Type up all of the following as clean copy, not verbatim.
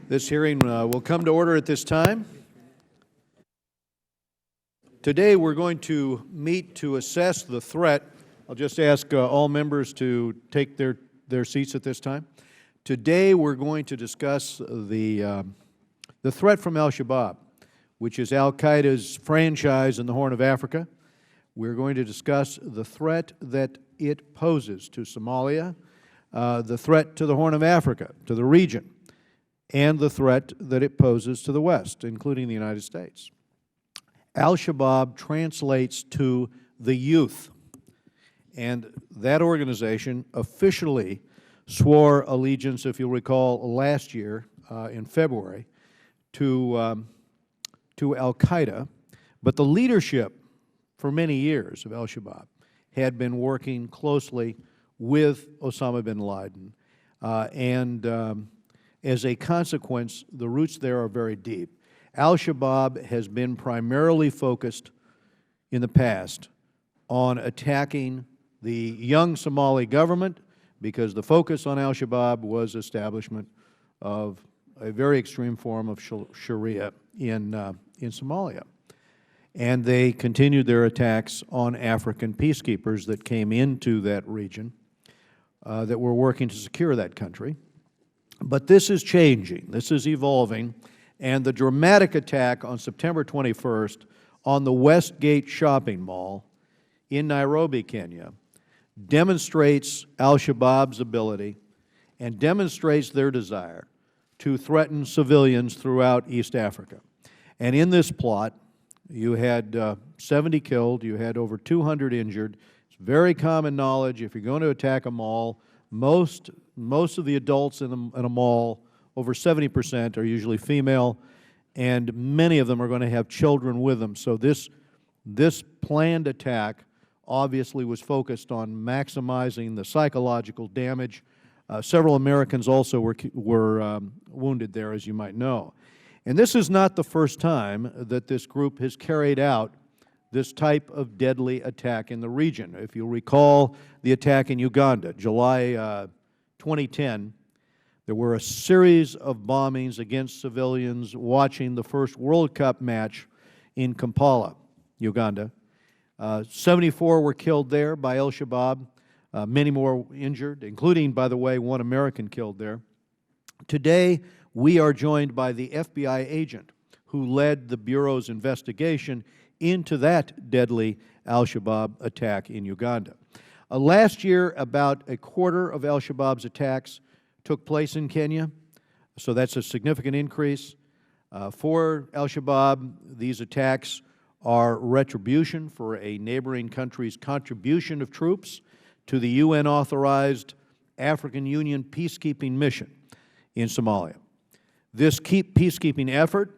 This hearing will come to order at this time. Today we're going to meet to assess the threat. I'll just ask all members to take their seats at this time. Today we're going to discuss the threat from Al-Shabaab, which is Al-Qaeda's franchise in the Horn of Africa. We're going to discuss the threat that it poses to Somalia, the threat to the Horn of Africa, to the region, and the threat that it poses to the West, including the United States. Al-Shabaab translates to the youth, and that organization officially swore allegiance, if you'll recall, last year in February to Al-Qaeda, but the leadership for many years of Al-Shabaab had been working closely with Osama bin Laden, as a consequence, the roots there are very deep. Al-Shabaab has been primarily focused in the past on attacking the young Somali government because the focus on Al-Shabaab was establishment of a very extreme form of Sharia in Somalia. And they continued their attacks on African peacekeepers that came into that region that were working to secure that country. But this is changing, this is evolving, and the dramatic attack on September 21st on the Westgate shopping mall in Nairobi, Kenya, demonstrates Al-Shabaab's ability and demonstrates their desire to threaten civilians throughout East Africa. And in this plot, you had 70 killed, you had over 200 injured. It's very common knowledge, if you're going to attack a mall, most of the adults in a mall, over 70%, are usually female, and many of them are going to have children with them. So this planned attack obviously was focused on maximizing the psychological damage. Several Americans also were wounded there, as you might know. And this is not the first time that this group has carried out this type of deadly attack in the region. If you recall the attack in Uganda, July 2010, there were a series of bombings against civilians watching the first World Cup match in Kampala, Uganda. 74 were killed there by Al-Shabaab, many more injured, including, by the way, one American killed there. Today, we are joined by the FBI agent who led the Bureau's investigation into that deadly Al-Shabaab attack in Uganda. Last year, about a quarter of Al-Shabaab's attacks took place in Kenya, so that's a significant increase. For Al-Shabaab, these attacks are retribution for a neighboring country's contribution of troops to the UN-authorized African Union peacekeeping mission in Somalia. This peacekeeping effort,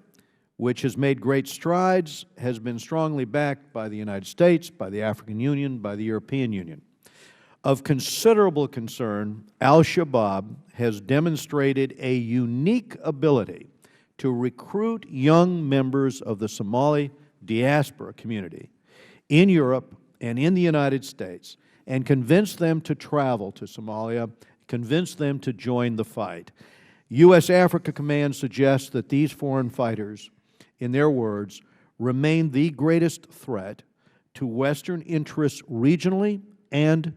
which has made great strides, has been strongly backed by the United States, by the African Union, by the European Union. Of considerable concern, Al-Shabaab has demonstrated a unique ability to recruit young members of the Somali diaspora community in Europe and in the United States and convince them to travel to Somalia, convince them to join the fight. U.S. Africa Command suggests that these foreign fighters, in their words, remain the greatest threat to Western interests regionally and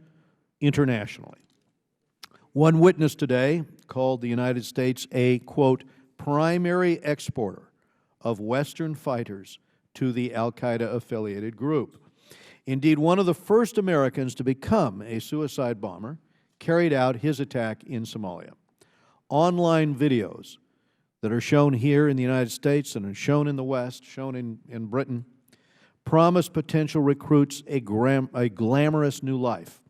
internationally. One witness today called the United States a, quote, primary exporter of Western fighters to the Al-Qaeda-affiliated group. Indeed, one of the first Americans to become a suicide bomber carried out his attack in Somalia. Online videos that are shown here in the United States and are shown in the West, shown in Britain, promise potential recruits a glamorous new life.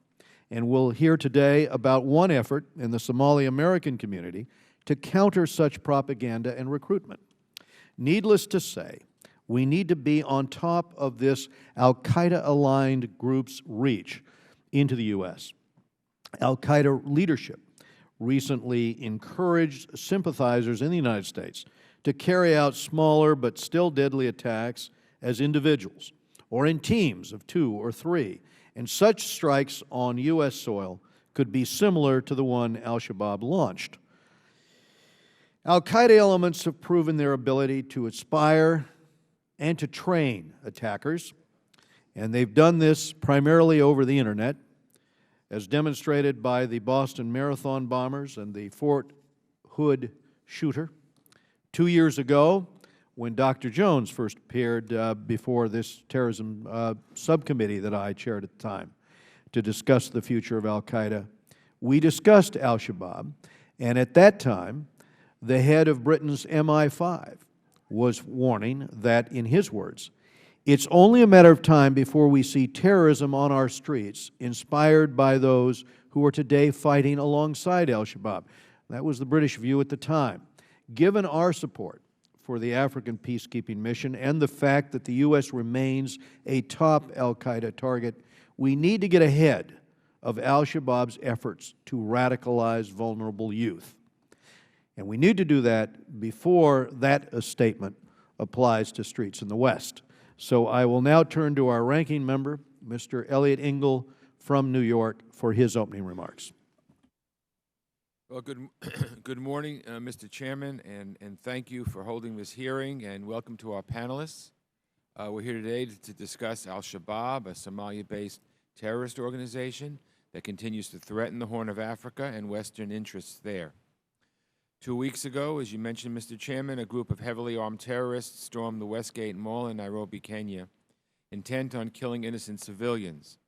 And we'll hear today about one effort in the Somali American community to counter such propaganda and recruitment. Needless to say, we need to be on top of this Al-Qaeda-aligned group's reach into the U.S. Al-Qaeda leadership recently encouraged sympathizers in the United States to carry out smaller but still deadly attacks as individuals or in teams of 2 or 3, and such strikes on U.S. soil could be similar to the one Al-Shabaab launched. Al-Qaeda elements have proven their ability to inspire and to train attackers, and they've done this primarily over the internet, as demonstrated by the Boston Marathon bombers and the Fort Hood shooter. 2 years ago, when Dr. Jones first appeared before this terrorism subcommittee that I chaired at the time to discuss the future of Al-Qaeda, we discussed Al-Shabaab, and at that time, the head of Britain's MI5 was warning that, in his words, it's only a matter of time before we see terrorism on our streets inspired by those who are today fighting alongside Al-Shabaab. That was the British view at the time. Given our support for the African peacekeeping mission and the fact that the U.S. remains a top Al-Qaeda target, we need to get ahead of Al-Shabaab's efforts to radicalize vulnerable youth. And we need to do that before that statement applies to streets in the West. So I will now turn to our ranking member, Mr. Elliot Engel from New York, for his opening remarks. Well, good morning, Mr. Chairman, and thank you for holding this hearing, and welcome to our panelists. We're here today to discuss Al-Shabaab, a Somalia-based terrorist organization that continues to threaten the Horn of Africa and Western interests there. 2 weeks ago, as you mentioned, Mr. Chairman, a group of heavily armed terrorists stormed the Westgate Mall in Nairobi, Kenya, intent on killing innocent civilians.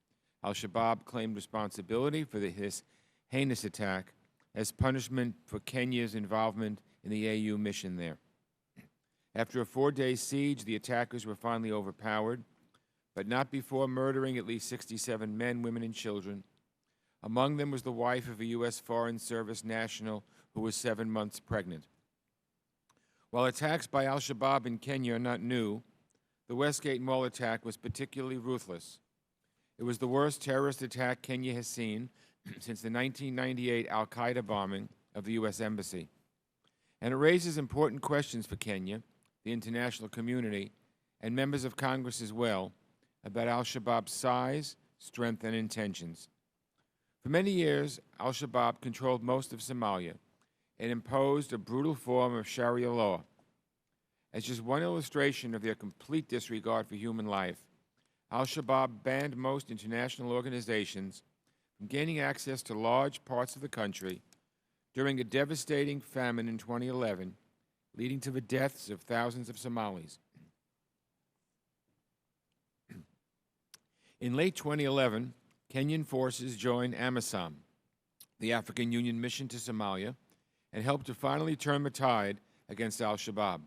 Al-Shabaab claimed responsibility for this heinous attack as punishment for Kenya's involvement in the AU mission there. After a 4-day siege, the attackers were finally overpowered, but not before murdering at least 67 men, women, and children. Among them was the wife of a U.S. Foreign Service national who was 7 months pregnant. While attacks by Al-Shabaab in Kenya are not new, the Westgate Mall attack was particularly ruthless. It was the worst terrorist attack Kenya has seen since the 1998 Al-Qaeda bombing of the U.S. Embassy. And it raises important questions for Kenya, the international community, and members of Congress as well, about Al-Shabaab's size, strength, and intentions. For many years, Al-Shabaab controlled most of Somalia and imposed a brutal form of Sharia law. As just one illustration of their complete disregard for human life, Al-Shabaab banned most international organizations from gaining access to large parts of the country during a devastating famine in 2011, leading to the deaths of thousands of Somalis. In late 2011, Kenyan forces joined AMISOM, the African Union mission to Somalia, and helped to finally turn the tide against Al-Shabaab.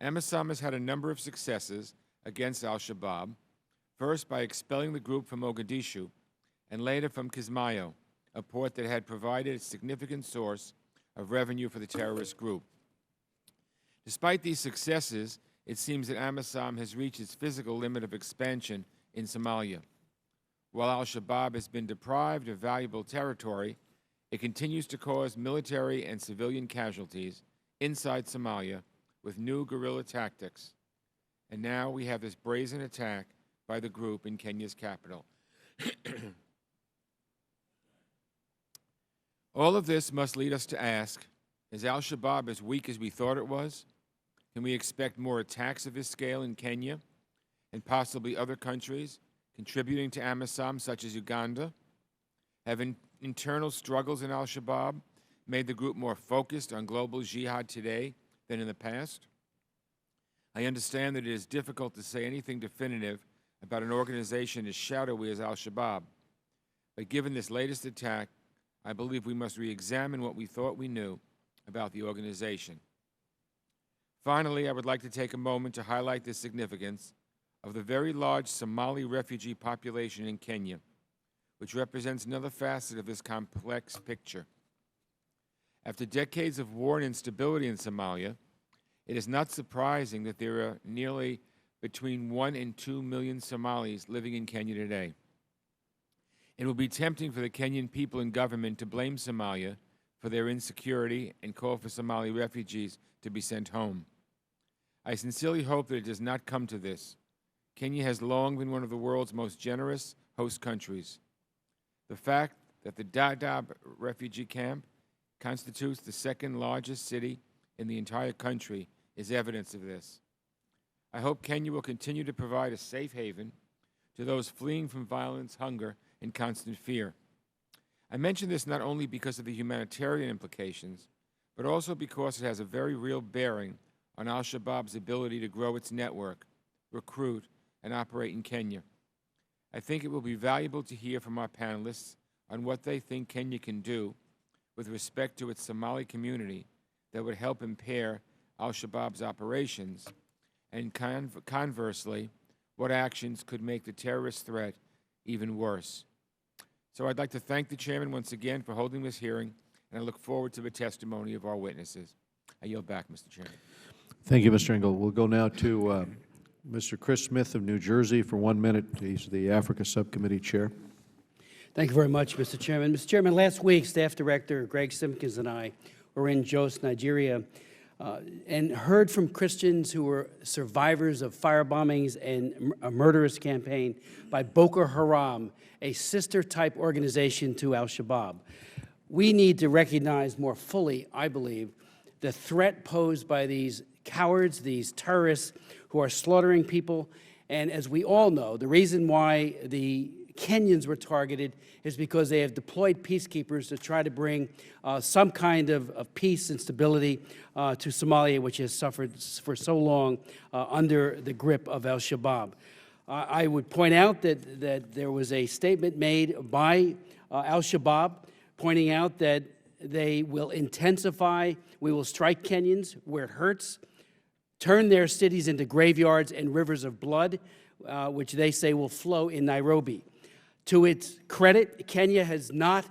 AMISOM has had a number of successes against Al-Shabaab, first by expelling the group from Mogadishu, and later from Kismayo, a port that had provided a significant source of revenue for the terrorist group. Despite these successes, it seems that AMISOM has reached its physical limit of expansion in Somalia. While Al-Shabaab has been deprived of valuable territory, it continues to cause military and civilian casualties inside Somalia with new guerrilla tactics. And now we have this brazen attack by the group in Kenya's capital. All of this must lead us to ask, is Al-Shabaab as weak as we thought it was? Can we expect more attacks of this scale in Kenya and possibly other countries contributing to AMISOM, such as Uganda? Have internal struggles in Al-Shabaab made the group more focused on global jihad today than in the past? I understand that it is difficult to say anything definitive about an organization as shadowy as Al-Shabaab, but given this latest attack, I believe we must re-examine what we thought we knew about the organization. Finally, I would like to take a moment to highlight the significance of the very large Somali refugee population in Kenya, which represents another facet of this complex picture. After decades of war and instability in Somalia, it is not surprising that there are nearly between 1 and 2 million Somalis living in Kenya today. It will be tempting for the Kenyan people and government to blame Somalia for their insecurity and call for Somali refugees to be sent home. I sincerely hope that it does not come to this. Kenya has long been one of the world's most generous host countries. The fact that the Dadaab refugee camp constitutes the second largest city in the entire country is evidence of this. I hope Kenya will continue to provide a safe haven to those fleeing from violence, hunger, and constant fear. I mention this not only because of the humanitarian implications, but also because it has a very real bearing on Al-Shabaab's ability to grow its network, recruit, and operate in Kenya. I think it will be valuable to hear from our panelists on what they think Kenya can do with respect to its Somali community that would help impair Al-Shabaab's operations, and conversely, what actions could make the terrorist threat even worse. So I'd like to thank the chairman once again for holding this hearing, and I look forward to the testimony of our witnesses. I yield back, Mr. Chairman. Thank you, Mr. Engel. We'll go now to Mr. Chris Smith of New Jersey for 1 minute. He's the Africa Subcommittee Chair. Thank you very much, Mr. Chairman. Mr. Chairman, last week, Staff Director Greg Simpkins and I were in Jos, Nigeria, and heard from Christians who were survivors of firebombings and a murderous campaign by Boko Haram, a sister-type organization to Al-Shabaab. We need to recognize more fully, I believe, the threat posed by these cowards, these terrorists who are slaughtering people. And as we all know, the reason why the Kenyans were targeted is because they have deployed peacekeepers to try to bring some kind of peace and stability to Somalia, which has suffered for so long under the grip of Al-Shabaab. I would point out that there was a statement made by Al-Shabaab pointing out that they will intensify, we will strike Kenyans where it hurts, turn their cities into graveyards and rivers of blood, which they say will flow in Nairobi. To its credit, Kenya has not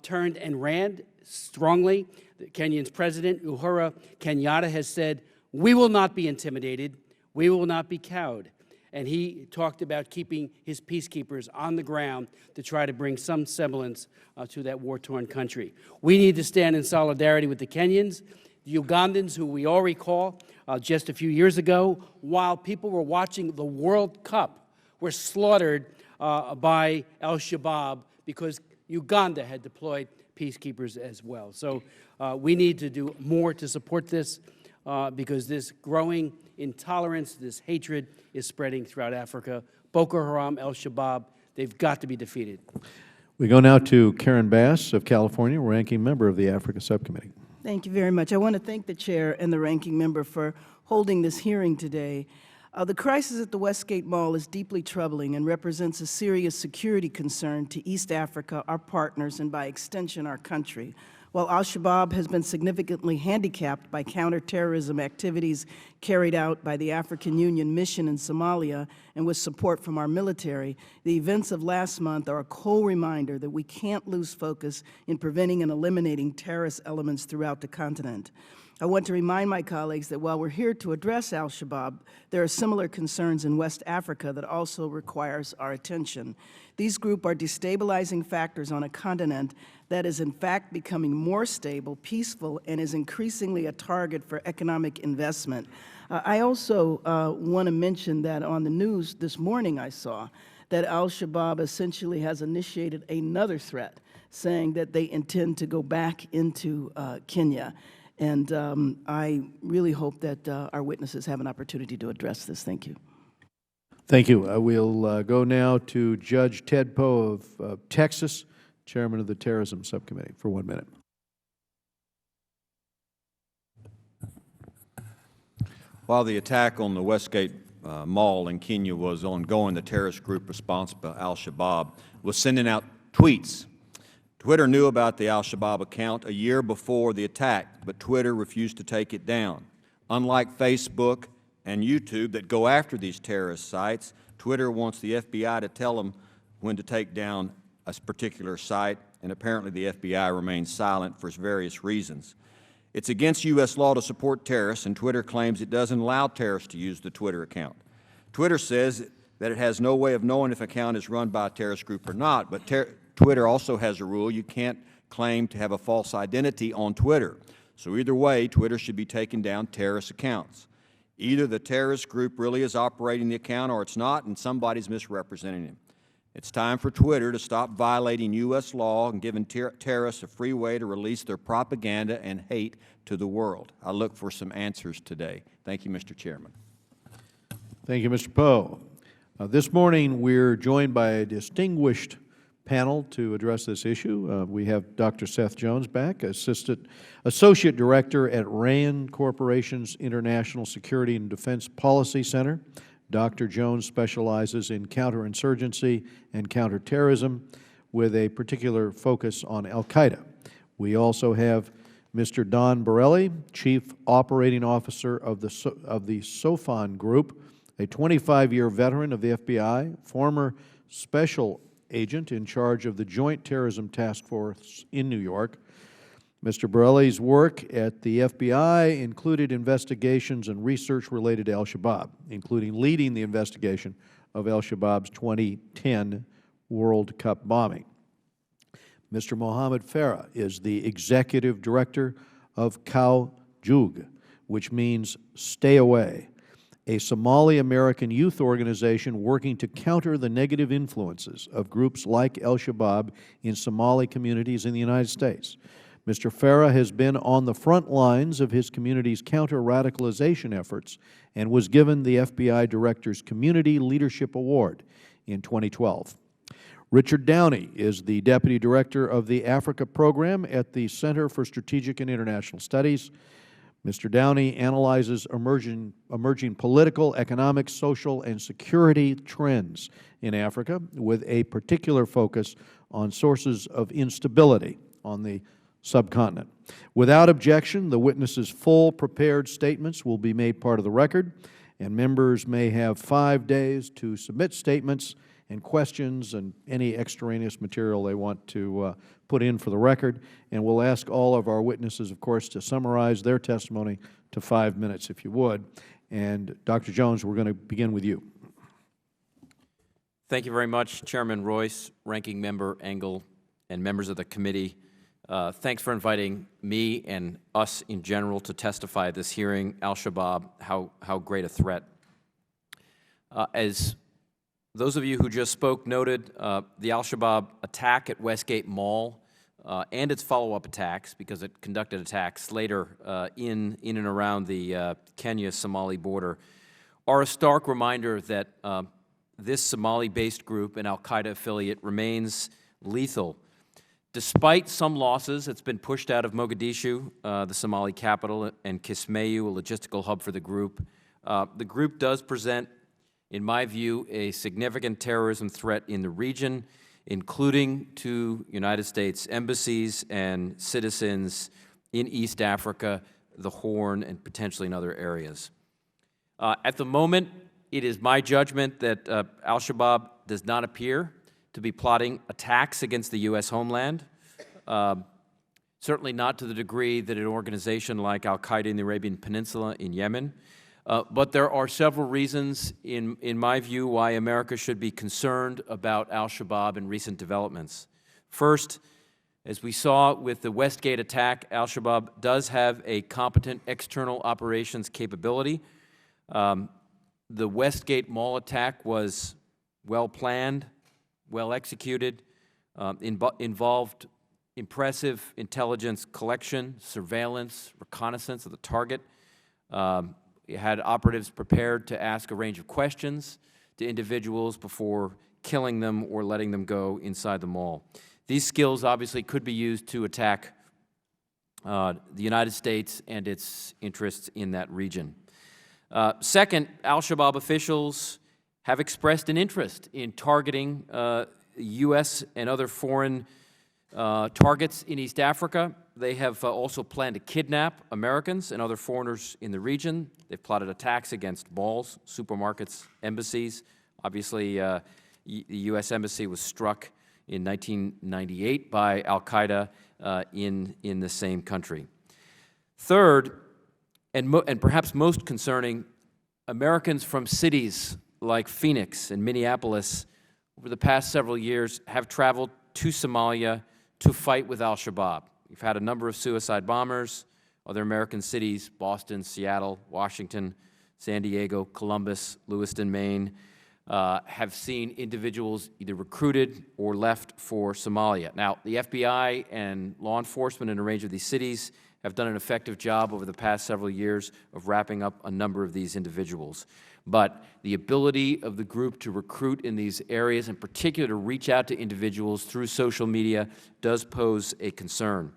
turned and ran strongly. The Kenyan's president, Uhuru Kenyatta, has said, we will not be intimidated, we will not be cowed. And he talked about keeping his peacekeepers on the ground to try to bring some semblance to that war-torn country. We need to stand in solidarity with the Kenyans, the Ugandans, who we all recall just a few years ago, while people were watching the World Cup, were slaughtered by Al-Shabaab because Uganda had deployed peacekeepers as well. So we need to do more to support this because this growing intolerance, this hatred is spreading throughout Africa. Boko Haram, Al-Shabaab, they've got to be defeated. We go now to Karen Bass of California, ranking member of the Africa Subcommittee. Thank you very much. I want to thank the chair and the ranking member for holding this hearing today. The crisis at the Westgate Mall is deeply troubling and represents a serious security concern to East Africa, our partners, and by extension, our country. While Al-Shabaab has been significantly handicapped by counterterrorism activities carried out by the African Union mission in Somalia and with support from our military, the events of last month are a cold reminder that we can't lose focus in preventing and eliminating terrorist elements throughout the continent. I want to remind my colleagues that while we're here to address Al-Shabaab, there are similar concerns in West Africa that also requires our attention. These groups are destabilizing factors on a continent that is in fact becoming more stable, peaceful, and is increasingly a target for economic investment. I also want to mention that on the news this morning I saw that Al-Shabaab essentially has initiated another threat, saying that they intend to go back into Kenya. And I really hope that our witnesses have an opportunity to address this. Thank you. Thank you. We'll go now to Judge Ted Poe of Texas, Chairman of the Terrorism Subcommittee, for 1 minute. While the attack on the Westgate Mall in Kenya was ongoing, the terrorist group responsible, Al-Shabaab, was sending out tweets. Twitter knew about the Al-Shabaab account a year before the attack, but Twitter refused to take it down. Unlike Facebook and YouTube that go after these terrorist sites, Twitter wants the FBI to tell them when to take down a particular site, and apparently the FBI remains silent for various reasons. It's against U.S. law to support terrorists, and Twitter claims it doesn't allow terrorists to use the Twitter account. Twitter says that it has no way of knowing if an account is run by a terrorist group or not, but Twitter also has a rule: you can't claim to have a false identity on Twitter. So either way, Twitter should be taking down terrorist accounts. Either the terrorist group really is operating the account or it's not, and somebody's misrepresenting him. It's time for Twitter to stop violating U.S. law and giving terrorists a free way to release their propaganda and hate to the world. I look for some answers today. Thank you, Mr. Chairman. Thank you, Mr. Poe. This morning, we're joined by a distinguished panel to address this issue. We have Dr. Seth Jones back, Associate Director at RAND Corporation's International Security and Defense Policy Center. Dr. Jones specializes in counterinsurgency and counterterrorism with a particular focus on Al-Qaeda. We also have Mr. Don Borelli, Chief Operating Officer of the SOFON Group, a 25-year veteran of the FBI, former special agent in charge of the Joint Terrorism Task Force in New York. Mr. Borelli's work at the FBI included investigations and research related to Al-Shabaab, including leading the investigation of Al-Shabaab's 2010 World Cup bombing. Mr. Mohammed Farah is the Executive Director of Kawjug, which means stay away, a Somali-American youth organization working to counter the negative influences of groups like Al-Shabaab in Somali communities in the United States. Mr. Farah has been on the front lines of his community's counter-radicalization efforts and was given the FBI Director's Community Leadership Award in 2012. Richard Downey is the Deputy Director of the Africa Program at the Center for Strategic and International Studies. Mr. Downey analyzes emerging political, economic, social, and security trends in Africa with a particular focus on sources of instability on the subcontinent. Without objection, the witnesses' full prepared statements will be made part of the record, and members may have 5 days to submit statements and questions and any extraneous material they want to put in for the record. And we'll ask all of our witnesses, of course, to summarize their testimony to 5 minutes, if you would. And Dr. Jones, we're going to begin with you. Thank you very much, Chairman Royce, Ranking Member Engel, and members of the committee. Thanks for inviting me and us in general to testify at this hearing. Al-Shabaab, how great a threat. As those of you who just spoke noted, the Al-Shabaab attack at Westgate Mall and its follow-up attacks, because it conducted attacks later in and around the Kenya-Somali border, are a stark reminder that this Somali-based group, an Al-Qaeda affiliate, remains lethal. Despite some losses, it's been pushed out of Mogadishu, the Somali capital, and Kismayu, a logistical hub for the group. The group does present, in my view, a significant terrorism threat in the region, including to United States embassies and citizens in East Africa, the Horn, and potentially in other areas. At the moment, it is my judgment that Al-Shabaab does not appear to be plotting attacks against the U.S. homeland, certainly not to the degree that an organization like Al-Qaeda in the Arabian Peninsula in Yemen. But there are several reasons, in my view, why America should be concerned about Al-Shabaab and recent developments. First, as we saw with the Westgate attack, Al-Shabaab does have a competent external operations capability. The Westgate Mall attack was well-planned, well-executed, involved impressive intelligence collection, surveillance, reconnaissance of the target. It had operatives prepared to ask a range of questions to individuals before killing them or letting them go inside the mall. These skills obviously could be used to attack the United States and its interests in that region. Second, Al-Shabaab officials have expressed an interest in targeting U.S. and other foreign targets in East Africa. They have also planned to kidnap Americans and other foreigners in the region. They've plotted attacks against malls, supermarkets, embassies. Obviously, the U.S. Embassy was struck in 1998 by Al-Qaeda in the same country. Third, and perhaps most concerning, Americans from cities like Phoenix and Minneapolis over the past several years have traveled to Somalia to fight with Al-Shabaab. We've had a number of suicide bombers, other American cities, Boston, Seattle, Washington, San Diego, Columbus, Lewiston, Maine. have seen individuals either recruited or left for Somalia. Now, the FBI and law enforcement in a range of these cities have done an effective job over the past several years of wrapping up a number of these individuals. But the ability of the group to recruit in these areas, in particular to reach out to individuals through social media, does pose a concern.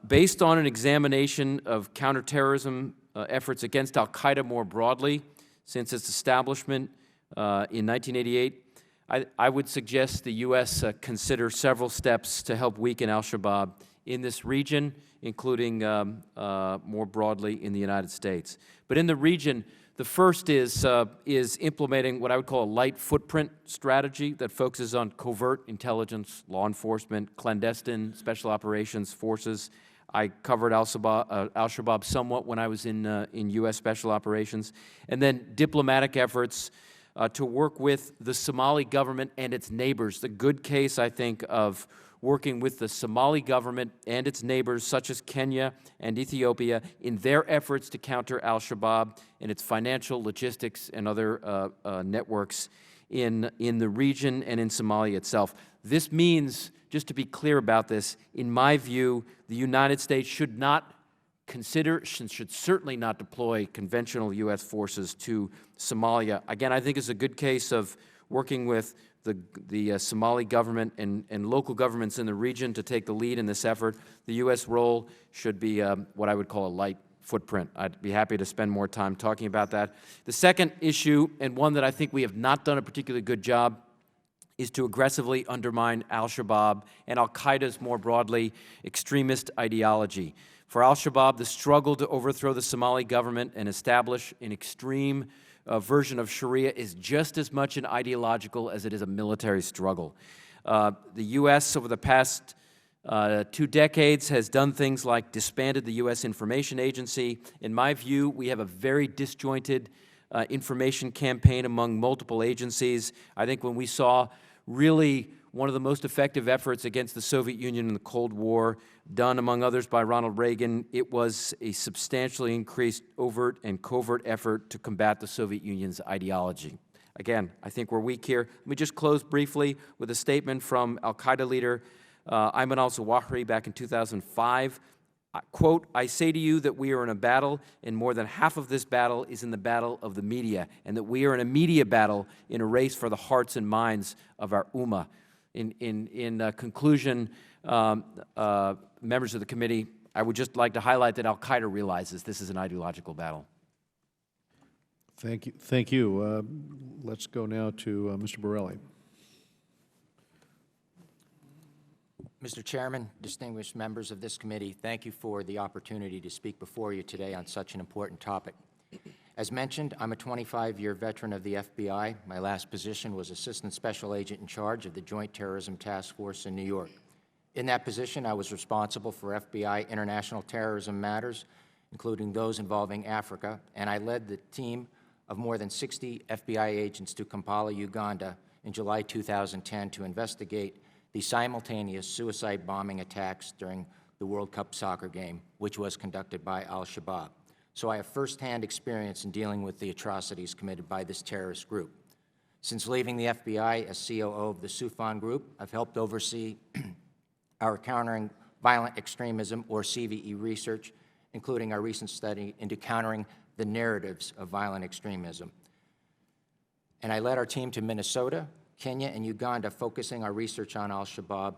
Based on an examination of counterterrorism efforts against al-Qaeda more broadly since its establishment in 1988, I would suggest the U.S. Consider several steps to help weaken al-Shabaab in this region, including more broadly in the United States. But in the region, the first is implementing what I would call a light footprint strategy that focuses on covert intelligence, law enforcement, clandestine special operations forces. I covered Al-Shabaab somewhat when I was in U.S. special operations. And then diplomatic efforts to work with the Somali government and its neighbors. The good case, I think, of working with the Somali government and its neighbors, such as Kenya and Ethiopia, in their efforts to counter al-Shabaab and its financial, logistics, and other networks in the region and in Somalia itself. This means, just to be clear about this, in my view, the United States should not consider, should certainly not deploy conventional U.S. forces to Somalia. Again, I think it's a good case of working with the Somali government and local governments in the region to take the lead in this effort. The U.S. role should be what I would call a light footprint. I'd be happy to spend more time talking about that. The second issue, and one that I think we have not done a particularly good job, is to aggressively undermine al-Shabaab and al-Qaeda's more broadly extremist ideology. For al-Shabaab, the struggle to overthrow the Somali government and establish an extreme version of Sharia is just as much an ideological as it is a military struggle. The U.S. over the past 2 decades has done things like disbanded the U.S. Information Agency. In my view, we have a very disjointed information campaign among multiple agencies. I think when we saw really one of the most effective efforts against the Soviet Union in the Cold War, done among others by Ronald Reagan, it was a substantially increased overt and covert effort to combat the Soviet Union's ideology. Again, I think we're weak here. Let me just close briefly with a statement from al-Qaeda leader Ayman al-Zawahiri back in 2005. Quote, "I say to you that we are in a battle, and more than half of this battle is in the battle of the media, and that we are in a media battle in a race for the hearts and minds of our ummah." In conclusion, members of the committee, I would just like to highlight that al-Qaeda realizes this is an ideological battle. Thank you. Thank you. Let's go now to Mr. Borelli. Mr. Chairman, distinguished members of this committee, thank you for the opportunity to speak before you today on such an important topic. As mentioned, I'm a 25-year veteran of the FBI. My last position was Assistant Special Agent in charge of the Joint Terrorism Task Force in New York. In that position, I was responsible for FBI international terrorism matters, including those involving Africa, and I led the team of more than 60 FBI agents to Kampala, Uganda in July 2010 to investigate the simultaneous suicide bombing attacks during the World Cup soccer game, which was conducted by al-Shabaab. So I have firsthand experience in dealing with the atrocities committed by this terrorist group. Since leaving the FBI as COO of the Sufan Group, I've helped oversee our countering violent extremism, or CVE, research, including our recent study into countering the narratives of violent extremism. And I led our team to Minnesota, Kenya, and Uganda, focusing our research on al-Shabaab.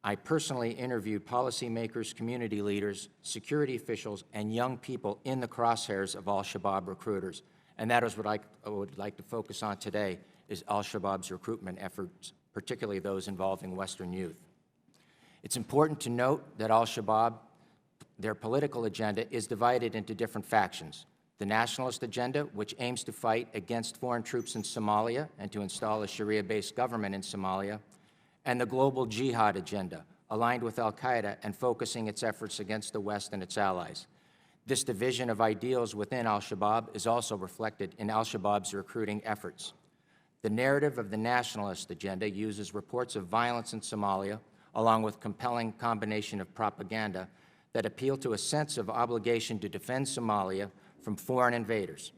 I personally interviewed policymakers, community leaders, security officials, and young people in the crosshairs of al-Shabaab recruiters. And that is what I would like to focus on today, is al-Shabaab's recruitment efforts, particularly those involving Western youth. It's important to note that al-Shabaab, their political agenda, is divided into different factions. The nationalist agenda, which aims to fight against foreign troops in Somalia and to install a Sharia-based government in Somalia, and the global jihad agenda, aligned with al-Qaeda and focusing its efforts against the West and its allies. This division of ideals within al-Shabaab is also reflected in al-Shabaab's recruiting efforts. The narrative of the nationalist agenda uses reports of violence in Somalia, along with compelling combination of propaganda that appeal to a sense of obligation to defend Somalia from foreign invaders.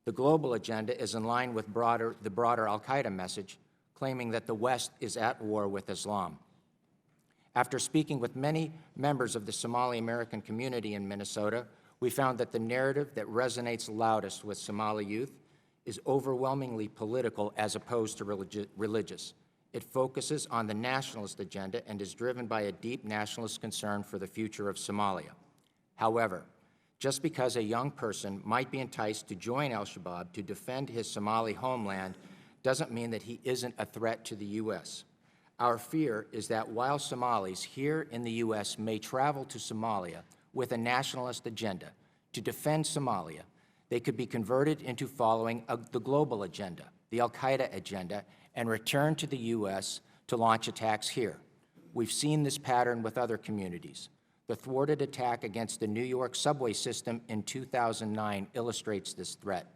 The global agenda is in line with the broader al-Qaeda message, claiming that the West is at war with Islam. After speaking with many members of the Somali American community in Minnesota, we found that the narrative that resonates loudest with Somali youth is overwhelmingly political as opposed to religious. It focuses on the nationalist agenda and is driven by a deep nationalist concern for the future of Somalia. However, just because a young person might be enticed to join Al-Shabaab to defend his Somali homeland doesn't mean that he isn't a threat to the U.S. Our fear is that while Somalis here in the U.S. may travel to Somalia with a nationalist agenda to defend Somalia, they could be converted into following the global agenda, the al-Qaeda agenda, and return to the U.S. to launch attacks here. We've seen this pattern with other communities. The thwarted attack against the New York subway system in 2009 illustrates this threat.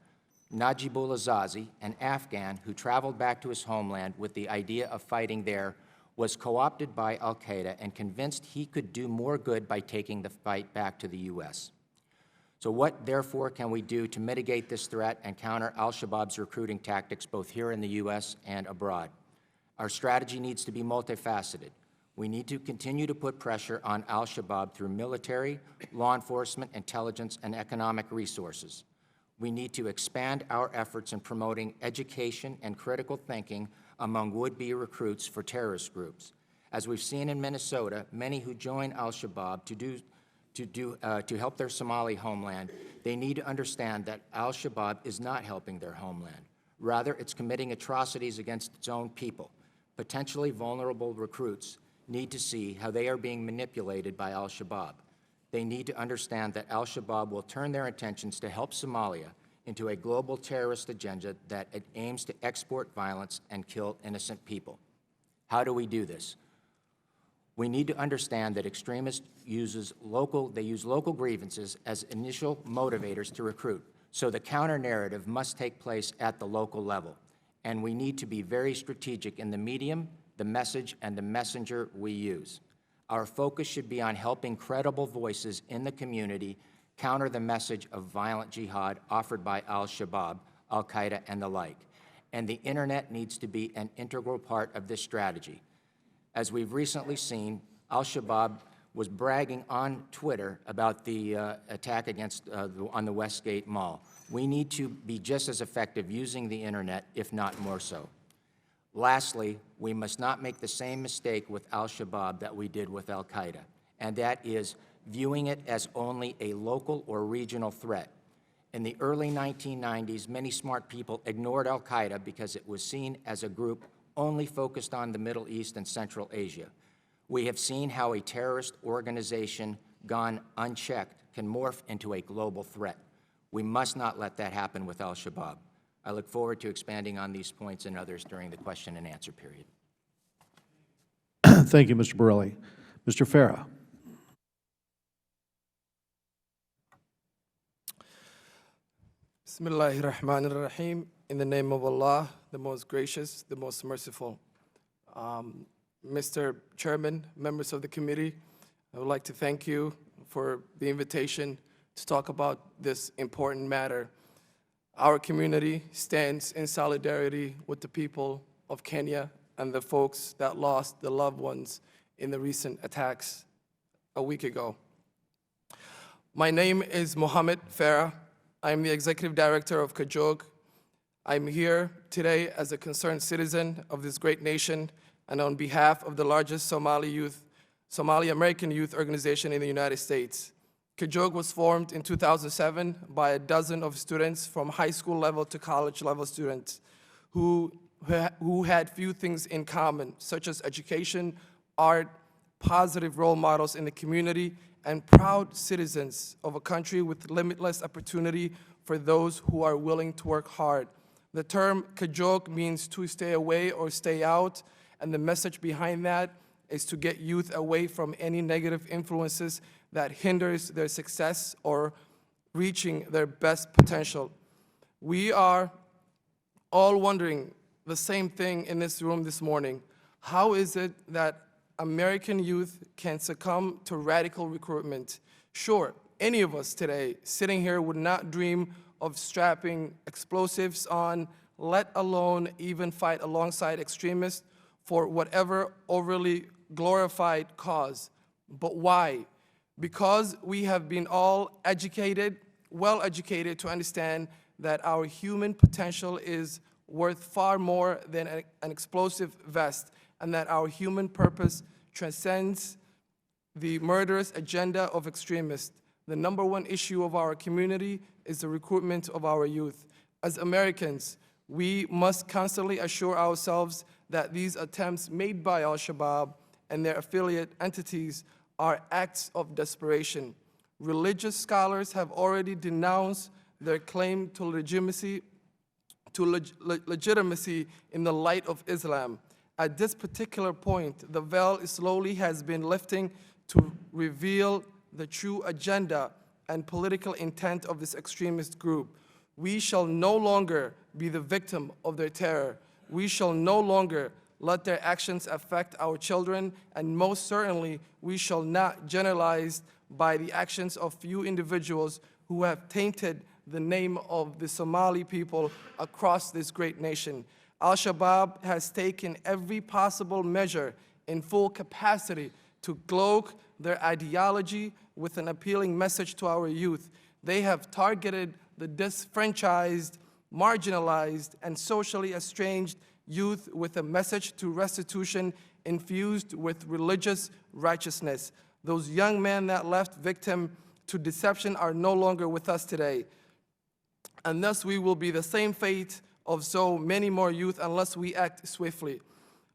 Najibullah Zazi, an Afghan who traveled back to his homeland with the idea of fighting there, was co-opted by al-Qaeda and convinced he could do more good by taking the fight back to the U.S. So what, therefore, can we do to mitigate this threat and counter al-Shabaab's recruiting tactics both here in the U.S. and abroad? Our strategy needs to be multifaceted. We need to continue to put pressure on al-Shabaab through military, law enforcement, intelligence, and economic resources. We need to expand our efforts in promoting education and critical thinking among would-be recruits for terrorist groups. As we've seen in Minnesota, many who join al-Shabaab to help their Somali homeland, they need to understand that al-Shabaab is not helping their homeland. Rather, it's committing atrocities against its own people. Potentially vulnerable recruits need to see how they are being manipulated by al-Shabaab. They need to understand that al-Shabaab will turn their intentions to help Somalia into a global terrorist agenda that it aims to export violence and kill innocent people. How do we do this? We need to understand that extremists use local grievances as initial motivators to recruit, so the counter-narrative must take place at the local level. And we need to be very strategic in the medium, the message, and the messenger we use. Our focus should be on helping credible voices in the community counter the message of violent jihad offered by al-Shabaab, al-Qaeda, and the like. And the internet needs to be an integral part of this strategy. As we've recently seen, al-Shabaab was bragging on Twitter about the attack on the Westgate Mall. We need to be just as effective using the internet, if not more so. Lastly, we must not make the same mistake with al-Shabaab that we did with al-Qaeda, and that is viewing it as only a local or regional threat. In the early 1990s, many smart people ignored al-Qaeda because it was seen as a group only focused on the Middle East and Central Asia. We have seen how a terrorist organization gone unchecked can morph into a global threat. We must not let that happen with al-Shabaab. I look forward to expanding on these points and others during the question and answer period. Thank you, Mr. Borelli. Mr. Farah. Bismillahir Rahmanir Rahim. In the name of Allah, the most gracious, the most merciful. Mr. Chairman, members of the committee, I would like to thank you for the invitation to talk about this important matter. Our community stands in solidarity with the people of Kenya and the folks that lost their loved ones in the recent attacks a week ago. My name is Mohammed Farah. I'm the Executive Director of Kajog. I'm here today as a concerned citizen of this great nation and on behalf of the largest Somali American youth organization in the United States. Kajog was formed in 2007 by a dozen of students from high school level to college level students who had few things in common, such as education, art, positive role models in the community, and proud citizens of a country with limitless opportunity for those who are willing to work hard. The term Kajog means to stay away or stay out, and the message behind that is to get youth away from any negative influences that hinders their success or reaching their best potential. We are all wondering the same thing in this room this morning. How is it that American youth can succumb to radical recruitment? Sure, any of us today sitting here would not dream of strapping explosives on, let alone even fight alongside extremists for whatever overly glorified cause. But why? Because we have been all educated, well educated, to understand that our human potential is worth far more than an explosive vest, and that our human purpose transcends the murderous agenda of extremists. The number one issue of our community is the recruitment of our youth. As Americans, we must constantly assure ourselves that these attempts made by Al-Shabaab and their affiliate entities are acts of desperation. Religious scholars have already denounced their claim to legitimacy in the light of Islam. At this particular point, the veil slowly has been lifting to reveal the true agenda and political intent of this extremist group. We shall no longer be the victim of their terror. We shall no longer let their actions affect our children, and most certainly, we shall not generalize by the actions of few individuals who have tainted the name of the Somali people across this great nation. Al-Shabaab has taken every possible measure in full capacity to cloak their ideology with an appealing message to our youth. They have targeted the disfranchised, marginalized, and socially estranged youth with a message to restitution infused with religious righteousness. Those young men that left victim to deception are no longer with us today. And thus we will be the same fate of so many more youth unless we act swiftly.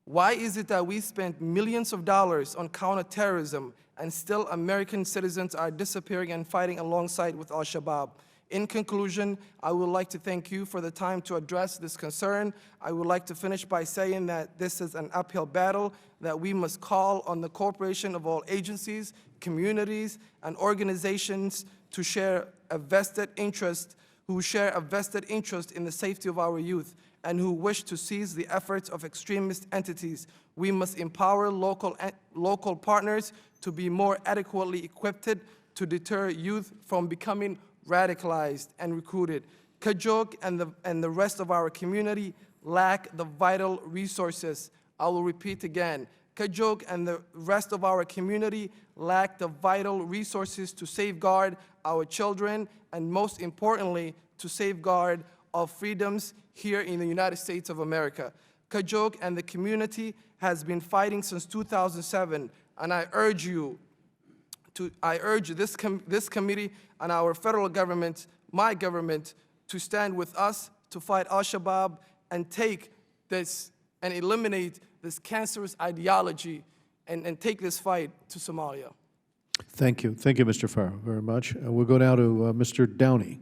Why is it that we spend millions of dollars on counterterrorism and still American citizens are disappearing and fighting alongside with Al-Shabaab? In conclusion, I would like to thank you for the time to address this concern. I would like to finish by saying that this is an uphill battle, that we must call on the cooperation of all agencies, communities, and organizations to share a vested interest, who share a vested interest in the safety of our youth and who wish to seize the efforts of extremist entities. We must empower local partners to be more adequately equipped to deter youth from becoming radicalized and recruited. Kajok and the rest of our community lack the vital resources. I will repeat again. Kajok and the rest of our community lack the vital resources to safeguard our children and, most importantly, to safeguard our freedoms here in the United States of America. Kajok and the community has been fighting since 2007, and I urge this committee and our federal government, my government, to stand with us to fight Al-Shabaab and take this and eliminate this cancerous ideology and take this fight to Somalia. Thank you. Thank you, Mr. Farrow, very much. We'll go now to Mr. Downey.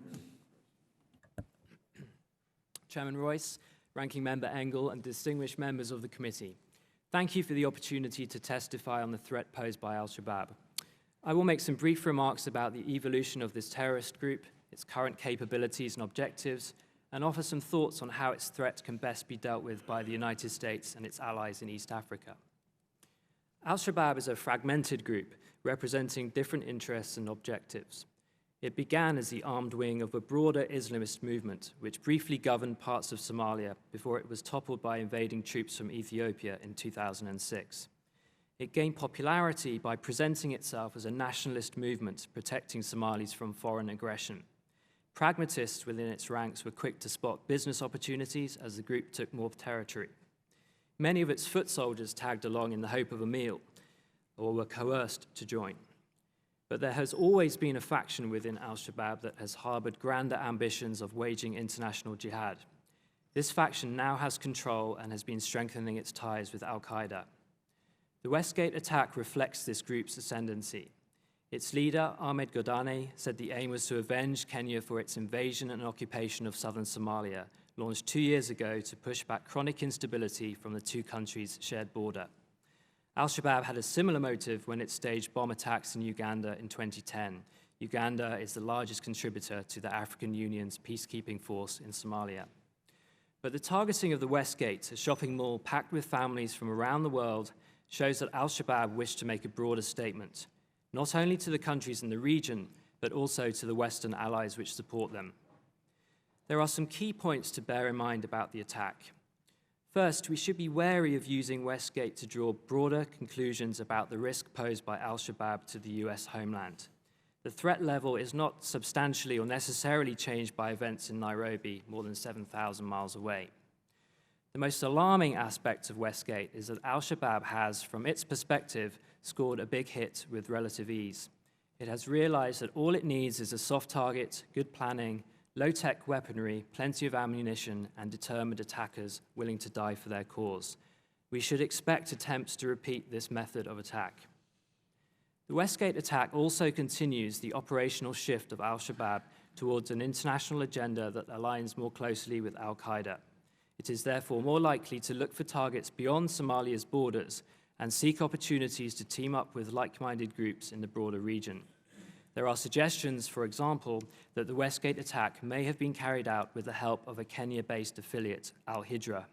Chairman Royce, Ranking Member Engel, and distinguished members of the committee, thank you for the opportunity to testify on the threat posed by Al-Shabaab. I will make some brief remarks about the evolution of this terrorist group, its current capabilities and objectives, and offer some thoughts on how its threat can best be dealt with by the United States and its allies in East Africa. Al-Shabaab is a fragmented group representing different interests and objectives. It began as the armed wing of a broader Islamist movement, which briefly governed parts of Somalia before it was toppled by invading troops from Ethiopia in 2006. It gained popularity by presenting itself as a nationalist movement protecting Somalis from foreign aggression. Pragmatists within its ranks were quick to spot business opportunities as the group took more territory. Many of its foot soldiers tagged along in the hope of a meal or were coerced to join. But there has always been a faction within Al-Shabaab that has harbored grander ambitions of waging international jihad. This faction now has control and has been strengthening its ties with Al-Qaeda. The Westgate attack reflects this group's ascendancy. Its leader, Ahmed Godane, said the aim was to avenge Kenya for its invasion and occupation of southern Somalia, launched 2 years ago to push back chronic instability from the two countries' shared border. Al-Shabaab had a similar motive when it staged bomb attacks in Uganda in 2010. Uganda is the largest contributor to the African Union's peacekeeping force in Somalia. But the targeting of the Westgate, a shopping mall packed with families from around the world, shows that Al-Shabaab wished to make a broader statement, not only to the countries in the region, but also to the Western allies which support them. There are some key points to bear in mind about the attack. First, we should be wary of using Westgate to draw broader conclusions about the risk posed by Al-Shabaab to the US homeland. The threat level is not substantially or necessarily changed by events in Nairobi, more than 7,000 miles away. The most alarming aspect of Westgate is that Al-Shabaab has, from its perspective, scored a big hit with relative ease. It has realized that all it needs is a soft target, good planning, low-tech weaponry, plenty of ammunition, and determined attackers willing to die for their cause. We should expect attempts to repeat this method of attack. The Westgate attack also continues the operational shift of Al-Shabaab towards an international agenda that aligns more closely with Al-Qaeda. It is therefore more likely to look for targets beyond Somalia's borders and seek opportunities to team up with like-minded groups in the broader region. There are suggestions, for example, that the Westgate attack may have been carried out with the help of a Kenya-based affiliate, Al-Hijra.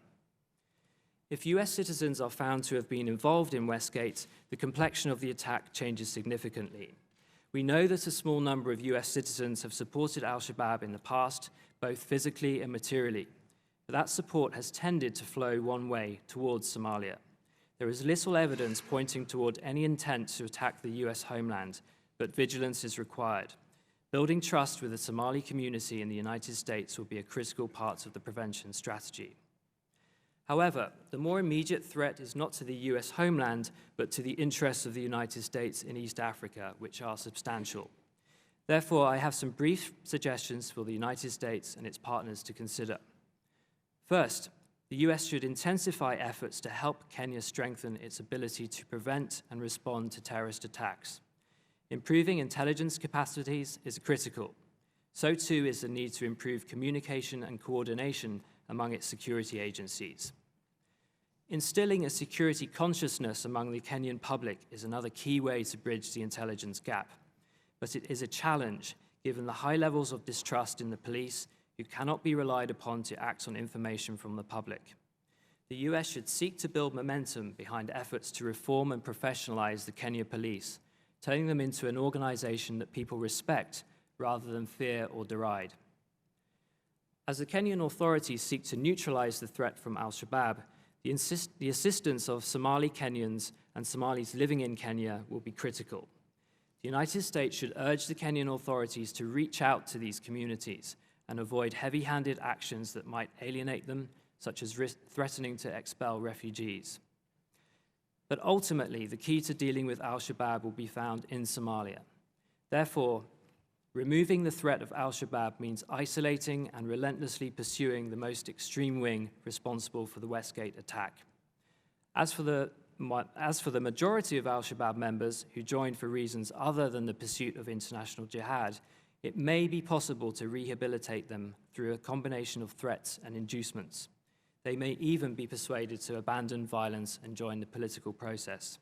If US citizens are found to have been involved in Westgate, the complexion of the attack changes significantly. We know that a small number of US citizens have supported Al-Shabaab in the past, both physically and materially. But that support has tended to flow one way, towards Somalia. There is little evidence pointing toward any intent to attack the US homeland, but vigilance is required. Building trust with the Somali community in the United States will be a critical part of the prevention strategy. However, the more immediate threat is not to the US homeland, but to the interests of the United States in East Africa, which are substantial. Therefore, I have some brief suggestions for the United States and its partners to consider. First, the US should intensify efforts to help Kenya strengthen its ability to prevent and respond to terrorist attacks. Improving intelligence capacities is critical. So too is the need to improve communication and coordination among its security agencies. Instilling a security consciousness among the Kenyan public is another key way to bridge the intelligence gap. But it is a challenge, given the high levels of distrust in the police, who cannot be relied upon to act on information from the public. The US should seek to build momentum behind efforts to reform and professionalize the Kenya police, turning them into an organization that people respect rather than fear or deride. As the Kenyan authorities seek to neutralize the threat from Al-Shabaab, the assistance of Somali Kenyans and Somalis living in Kenya will be critical. The United States should urge the Kenyan authorities to reach out to these communities and avoid heavy-handed actions that might alienate them, such as threatening to expel refugees. But ultimately, the key to dealing with Al-Shabaab will be found in Somalia. Therefore, removing the threat of Al-Shabaab means isolating and relentlessly pursuing the most extreme wing responsible for the Westgate attack. As for the majority of Al-Shabaab members who joined for reasons other than the pursuit of international jihad, it may be possible to rehabilitate them through a combination of threats and inducements. They may even be persuaded to abandon violence and join the political process.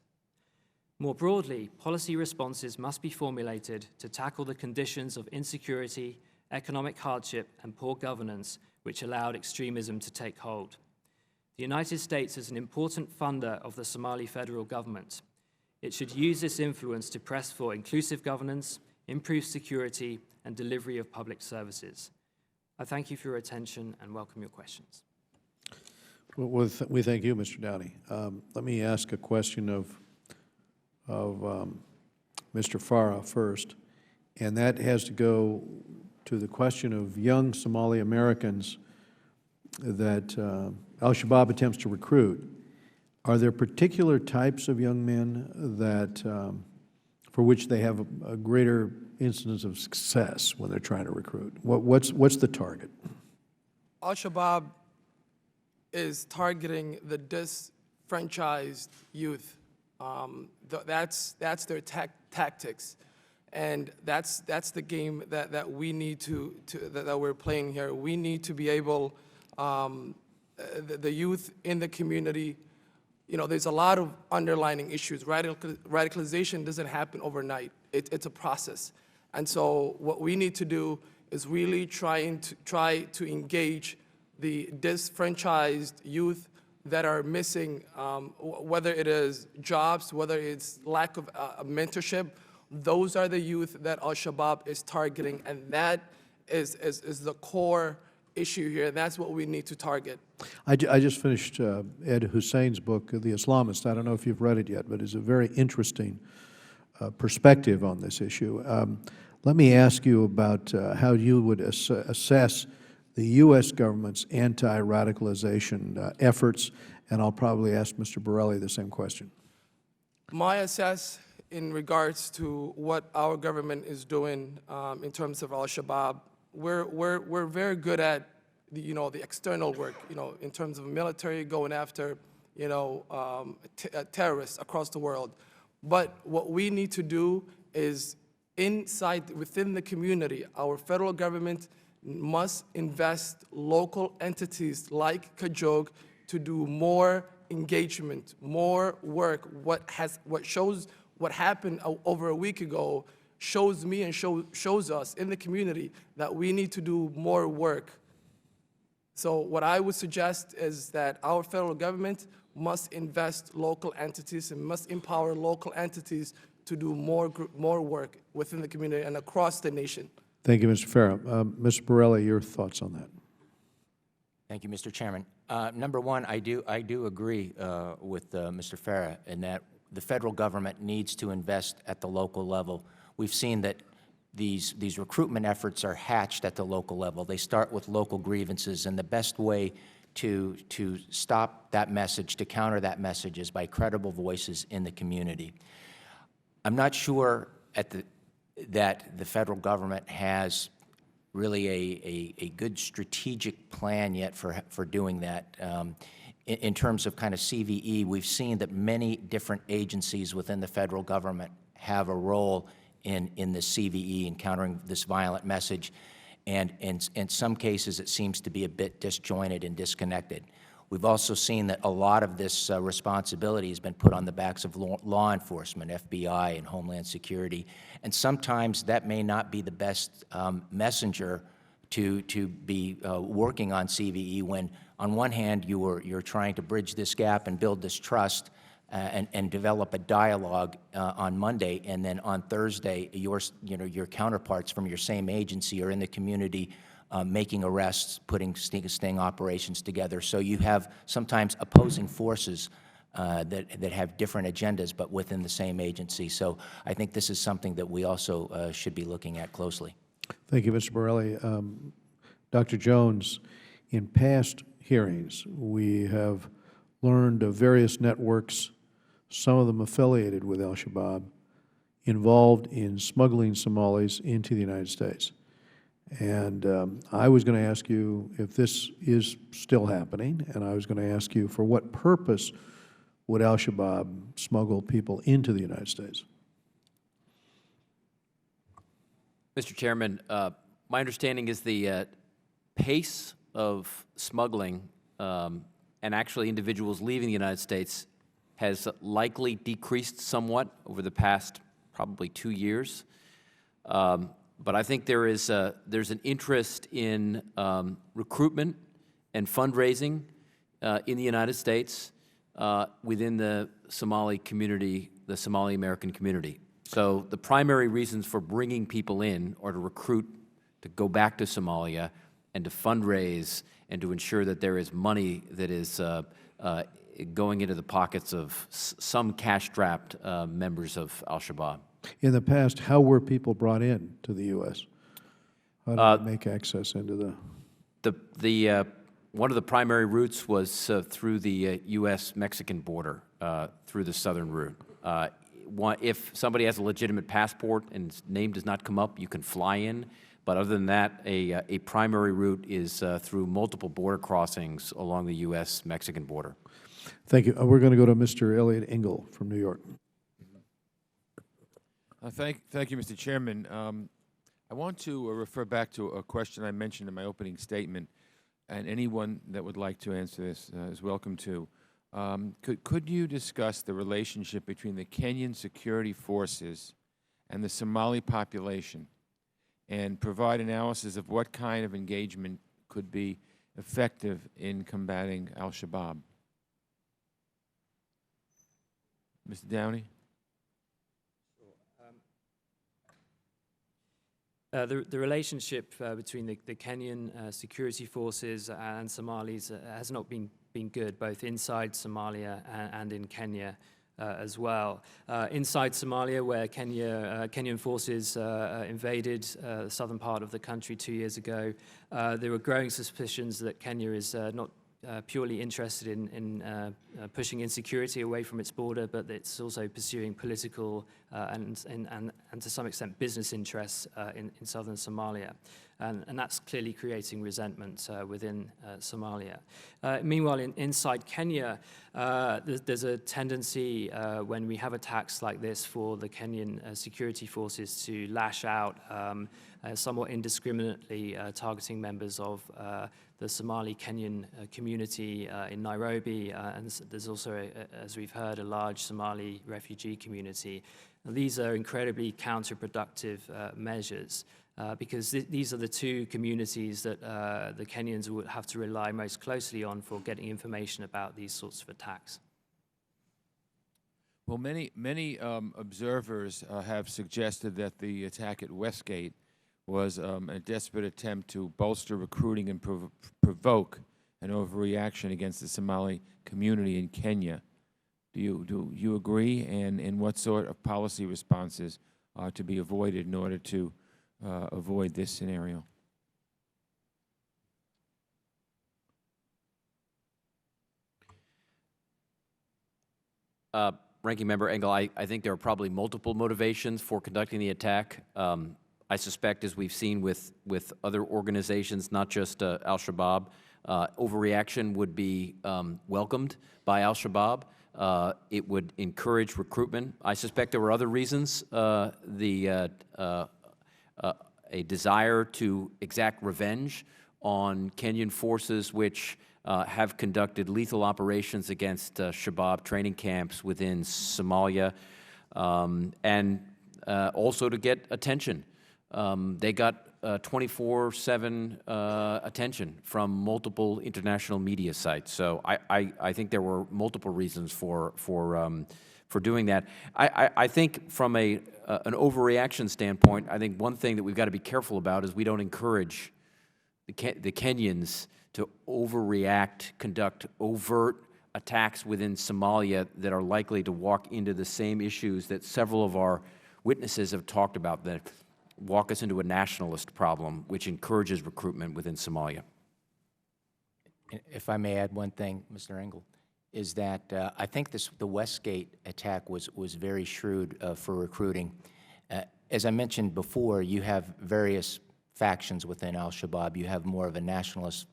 More broadly, policy responses must be formulated to tackle the conditions of insecurity, economic hardship, and poor governance which allowed extremism to take hold. The United States is an important funder of the Somali federal government. It should use this influence to press for inclusive governance, improved security, and delivery of public services. I thank you for your attention and welcome your questions. Well, we thank you, Mr. Downey. Let me ask a question of Mr. Farah first, and that has to go to the question of young Somali Americans that Al-Shabaab attempts to recruit. Are there particular types of young men that, for which they have a greater instance of success when they're trying to recruit? What's the target? Al-Shabaab is targeting the disenfranchised youth. That's their tactics, and that's the game that we need that we're playing here. We need to be able, the youth in the community. You know, there's a lot of underlying issues. Radicalization doesn't happen overnight. It's a process, and so what we need to do is really try to engage the disenfranchised youth that are missing, whether it is jobs, whether it's lack of mentorship. Those are the youth that Al-Shabaab is targeting, and that is the core issue here, and that's what we need to target. I just finished Ed Hussein's book, The Islamist. I don't know if you've read it yet, but it's a very interesting perspective on this issue. Let me ask you about how you would assess the U.S. government's anti-radicalization efforts, and I'll probably ask Mr. Borelli the same question. My assess in regards to what our government is doing in terms of Al-Shabaab, we're very good at the external work, in terms of military going after, terrorists across the world. But what we need to do is within the community, our federal government must invest local entities like Kajog to do more engagement, more work. What happened over a week ago shows me and shows us in the community that we need to do more work. So what I would suggest is that our federal government must invest local entities and must empower local entities to do more work within the community and across the nation. Thank you, Mr. Farah. Mr. Borelli, your thoughts on that? Thank you, Mr. Chairman. Number one, I do agree with Mr. Farah in that the federal government needs to invest at the local level. We've seen that these recruitment efforts are hatched at the local level. They start with local grievances, and the best way to stop that message, to counter that message, is by credible voices in the community. I'm not sure that the federal government has really a good strategic plan yet for doing that. In terms of kind of CVE, we've seen that many different agencies within the federal government have a role in the CVE, in countering this violent message. And in some cases, it seems to be a bit disjointed and disconnected. We've also seen that a lot of this responsibility has been put on the backs of law enforcement, FBI and Homeland Security, and sometimes that may not be the best messenger to be working on CVE when, on one hand, you're trying to bridge this gap and build this trust and develop a dialogue on Monday, and then on Thursday, your counterparts from your same agency are in the community making arrests, putting sting operations together. So you have sometimes opposing forces that have different agendas, but within the same agency. So I think this is something that we also should be looking at closely. Thank you, Mr. Borelli. Dr. Jones, in past hearings, we have learned of various networks, some of them affiliated with Al-Shabaab, involved in smuggling Somalis into the United States. And I was going to ask you if this is still happening, and I was going to ask you for what purpose would Al-Shabaab smuggle people into the United States? Mr. Chairman, my understanding is the pace of smuggling and actually individuals leaving the United States has likely decreased somewhat over the past probably 2 years. But I think there's an interest in recruitment and fundraising in the United States within the Somali community, the Somali American community. So the primary reasons for bringing people in are to recruit, to go back to Somalia, and to fundraise, and to ensure that there is money that is going into the pockets of some cash-strapped members of Al-Shabaab. In the past, how were people brought in to the U.S.? How did they make access into the... One of the primary routes was through the U.S.-Mexican border, through the southern route. If somebody has a legitimate passport and his name does not come up, you can fly in. But other than that, a primary route is through multiple border crossings along the U.S.-Mexican border. Thank you. We're going to go to Mr. Elliot Engel from New York. Thank you, Mr. Chairman. I want to refer back to a question I mentioned in my opening statement, and anyone that would like to answer this is welcome to. Could you discuss the relationship between the Kenyan security forces and the Somali population, and provide analysis of what kind of engagement could be effective in combating Al-Shabaab? Mr. Downey? The relationship between the Kenyan security forces and Somalis has not been good, both inside Somalia and in Kenya as well. Inside Somalia, where Kenyan forces invaded the southern part of the country 2 years ago, there were growing suspicions that Kenya is not purely interested in pushing insecurity away from its border, but it's also pursuing political and to some extent business interests in southern Somalia. And that's clearly creating resentment within Somalia. Meanwhile, inside Kenya, there's a tendency when we have attacks like this for the Kenyan security forces to lash out somewhat indiscriminately, targeting members of the Somali-Kenyan community in Nairobi, and there's also, as we've heard, a large Somali refugee community. Now, these are incredibly counterproductive measures because these are the two communities that the Kenyans would have to rely most closely on for getting information about these sorts of attacks. Well, many observers have suggested that the attack at Westgate was a desperate attempt to bolster recruiting and provoke an overreaction against the Somali community in Kenya. Do you agree? And what sort of policy responses are to be avoided in order to avoid this scenario? Ranking Member Engel, I think there are probably multiple motivations for conducting the attack. I suspect, as we've seen with other organizations, not just Al-Shabaab, overreaction would be welcomed by Al-Shabaab. It would encourage recruitment. I suspect there were other reasons. A desire to exact revenge on Kenyan forces which have conducted lethal operations against Shabaab training camps within Somalia, and also to get attention. They got 24/7 attention from multiple international media sites. So I think there were multiple reasons for doing that. I think from an overreaction standpoint, I think one thing that we've got to be careful about is we don't encourage the Kenyans to overreact, conduct overt attacks within Somalia that are likely to walk into the same issues that several of our witnesses have talked about, that walk us into a nationalist problem, which encourages recruitment within Somalia. If I may add one thing, Mr. Engel, is that I think the Westgate attack was very shrewd for recruiting. As I mentioned before, you have various factions within Al-Shabaab. You have more of a nationalist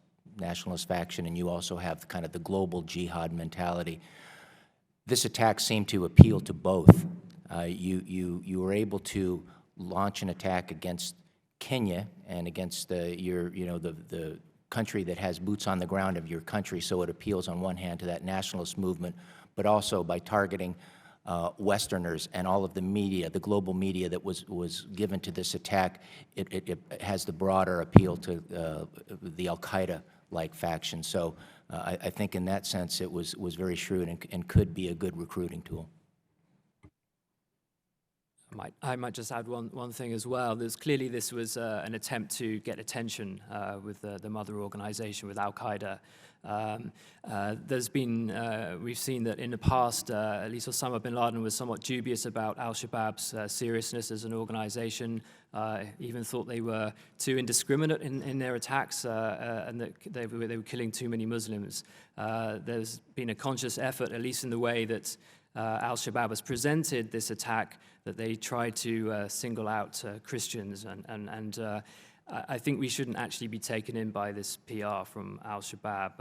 faction, and you also have kind of the global jihad mentality. This attack seemed to appeal to both. You were able to launch an attack against Kenya and against the country that has boots on the ground of your country, so it appeals on one hand to that nationalist movement, but also by targeting Westerners and all of the media, the global media that was given to this attack, it has the broader appeal to the Al-Qaeda-like faction. So I think in that sense it was very shrewd and could be a good recruiting tool. I might just add one thing as well. Clearly this was an attempt to get attention with the mother organization, with Al-Qaeda. We've seen that in the past, at least Osama bin Laden was somewhat dubious about Al-Shabaab's seriousness as an organization, even thought they were too indiscriminate in their attacks and that they were killing too many Muslims. There's been a conscious effort, at least in the way that Al-Shabaab has presented this attack, that they tried to single out Christians, and I think we shouldn't actually be taken in by this PR from Al-Shabaab.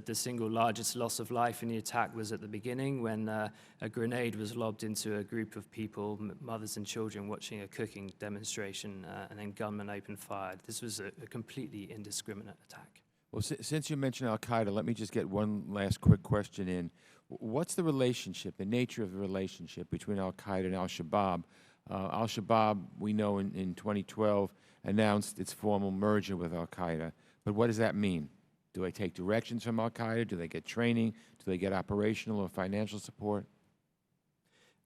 The single largest loss of life in the attack was at the beginning when a grenade was lobbed into a group of people, mothers and children, watching a cooking demonstration, and then gunmen opened fire. This was a completely indiscriminate attack. Well, since you mentioned Al-Qaeda, let me just get one last quick question in. What's the relationship, the nature of the relationship between Al-Qaeda and Al-Shabaab? Al-Shabaab, we know in 2012, announced its formal merger with Al-Qaeda. But what does that mean? Do they take directions from Al-Qaeda? Do they get training? Do they get operational or financial support?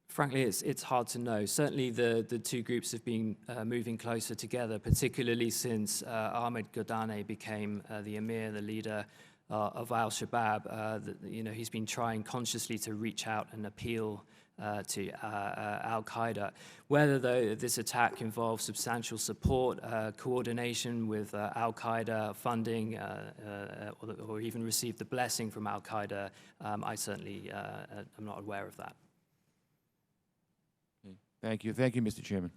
Frankly, it's hard to know. Certainly, the two groups have been moving closer together, particularly since Ahmed Godane became the emir, the leader of Al-Shabaab. He's been trying consciously to reach out and appeal to Al-Qaeda. Whether, though, this attack involves substantial support, coordination with Al-Qaeda, funding, or even received the blessing from Al-Qaeda, I certainly am not aware of that. Thank you. Thank you, Mr. Chairman.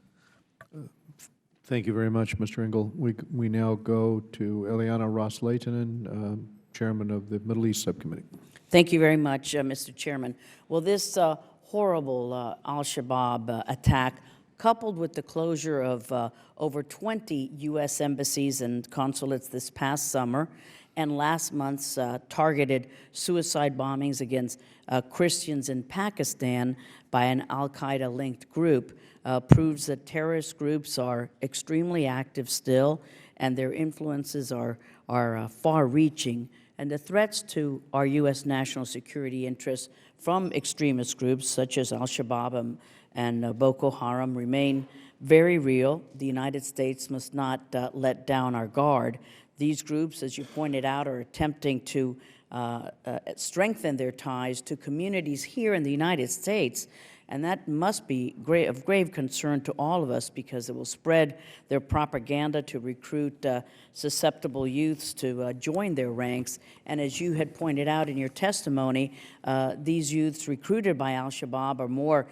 Thank you very much, Mr. Engel. We now go to Eliana Ross-Leitonen, Chairman of the Middle East Subcommittee. Thank you very much, Mr. Chairman. Well, this horrible Al-Shabaab attack, coupled with the closure of over 20 U.S. embassies and consulates this past summer, and last month's targeted suicide bombings against Christians in Pakistan by an al-Qaeda-linked group proves that terrorist groups are extremely active still, and their influences are far-reaching. And the threats to our U.S. national security interests from extremist groups such as Al-Shabaab and Boko Haram remain very real. The United States must not let down our guard. These groups, as you pointed out, are attempting to strengthen their ties to communities here in the United States, and that must be of grave concern to all of us because it will spread their propaganda to recruit susceptible youths to join their ranks. And as you had pointed out in your testimony, these youths recruited by Al-Shabaab are more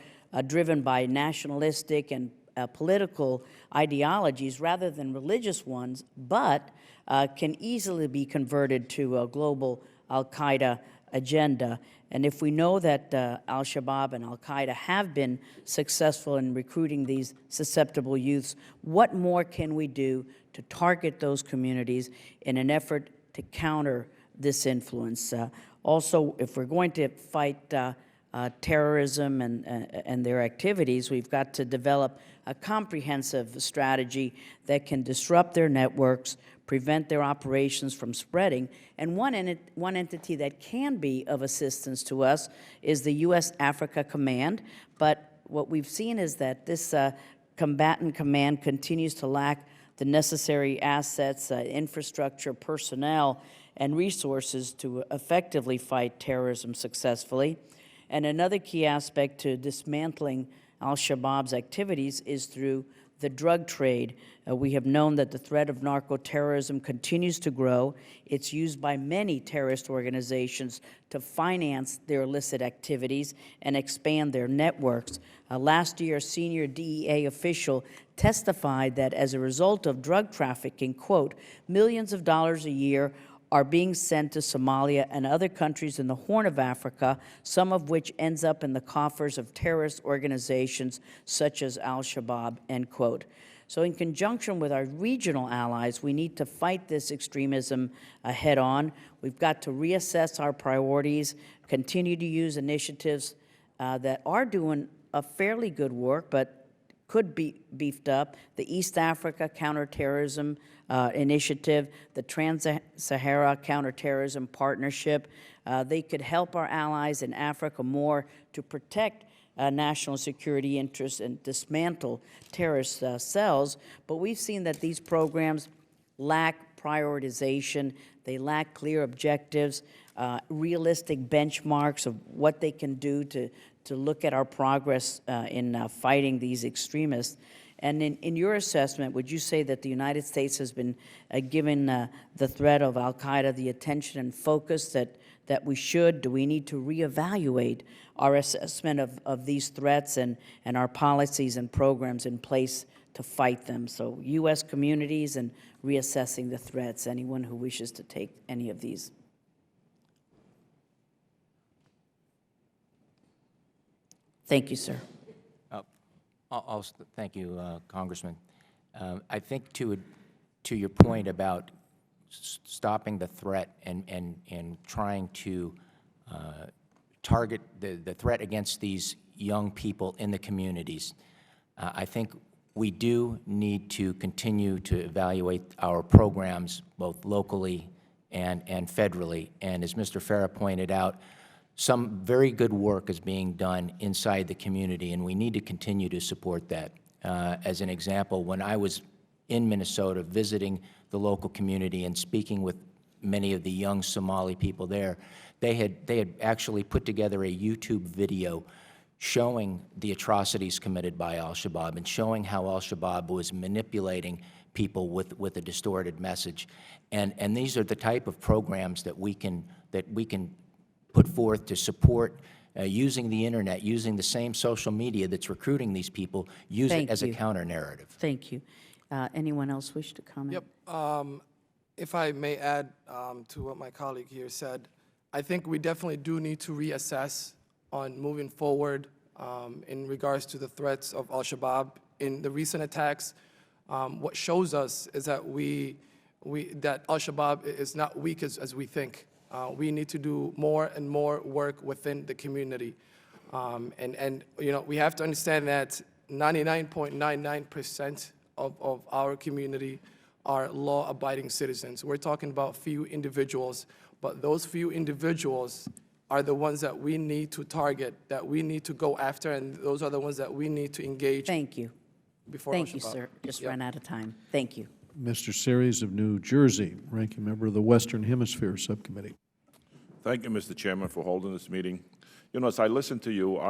driven by nationalistic and political ideologies rather than religious ones, but can easily be converted to a global Al-Qaeda agenda. And if we know that Al-Shabaab and Al-Qaeda have been successful in recruiting these susceptible youths, what more can we do to target those communities in an effort to counter this influence? Also, if we're going to fight terrorism and their activities, we've got to develop a comprehensive strategy that can disrupt their networks, prevent their operations from spreading. And one entity that can be of assistance to us is the U.S. Africa Command. But what we've seen is that this combatant command continues to lack the necessary assets, infrastructure, personnel, and resources to effectively fight terrorism successfully. And another key aspect to dismantling Al-Shabaab's activities is through the drug trade. We have known that the threat of narco-terrorism continues to grow. It's used by many terrorist organizations to finance their illicit activities and expand their networks. Last year, a senior DEA official testified that as a result of drug trafficking, quote, millions of dollars a year are being sent to Somalia and other countries in the Horn of Africa, some of which ends up in the coffers of terrorist organizations such as Al-Shabaab, end quote. So in conjunction with our regional allies, we need to fight this extremism head on. We've got to reassess our priorities, continue to use initiatives that are doing a fairly good work, but could be beefed up. The East Africa Counterterrorism Initiative, the Trans-Sahara Counterterrorism Partnership, they could help our allies in Africa more to protect national security interests and dismantle terrorist cells. But we've seen that these programs lack prioritization, they lack clear objectives, realistic benchmarks of what they can do to look at our progress in fighting these extremists. And in your assessment, would you say that the United States has been given the threat of Al-Qaeda the attention and focus that we should? Do we need to reevaluate our assessment of these threats and our policies and programs in place to fight them? So U.S. communities and reassessing the threats. Anyone who wishes to take any of these. Thank you, sir. Thank you, Congressman. I think to your point about stopping the threat and trying to target the threat against these young people in the communities, I think we do need to continue to evaluate our programs both locally and federally. And as Mr. Farah pointed out, some very good work is being done inside the community, and we need to continue to support that. As an example, when I was in Minnesota visiting the local community and speaking with many of the young Somali people there, they had actually put together a YouTube video showing the atrocities committed by Al-Shabaab and showing how Al-Shabaab was manipulating people with a distorted message. And these are the type of programs that we can put forth to support using the internet, using the same social media that's recruiting these people, use it as a counter-narrative. Thank you. Anyone else wish to comment? Yep. If I may add to what my colleague here said, I think we definitely do need to reassess on moving forward in regards to the threats of Al-Shabaab. In the recent attacks, what shows us is that that Al-Shabaab is not weak as we think. We need to do more and more work within the community. And you know, we have to understand that 99.99% of our community are law-abiding citizens. We're talking about few individuals, but those few individuals are the ones that we need to target, that we need to go after, and those are the ones that we need to engage. Thank you. Before Thank you, Al-Shabaab. sir. Just ran out of time. Thank you. Mr. Series of New Jersey, ranking member of the Western Hemisphere Subcommittee. Thank you, Mr. Chairman, for holding this meeting. You know, as I listen to you,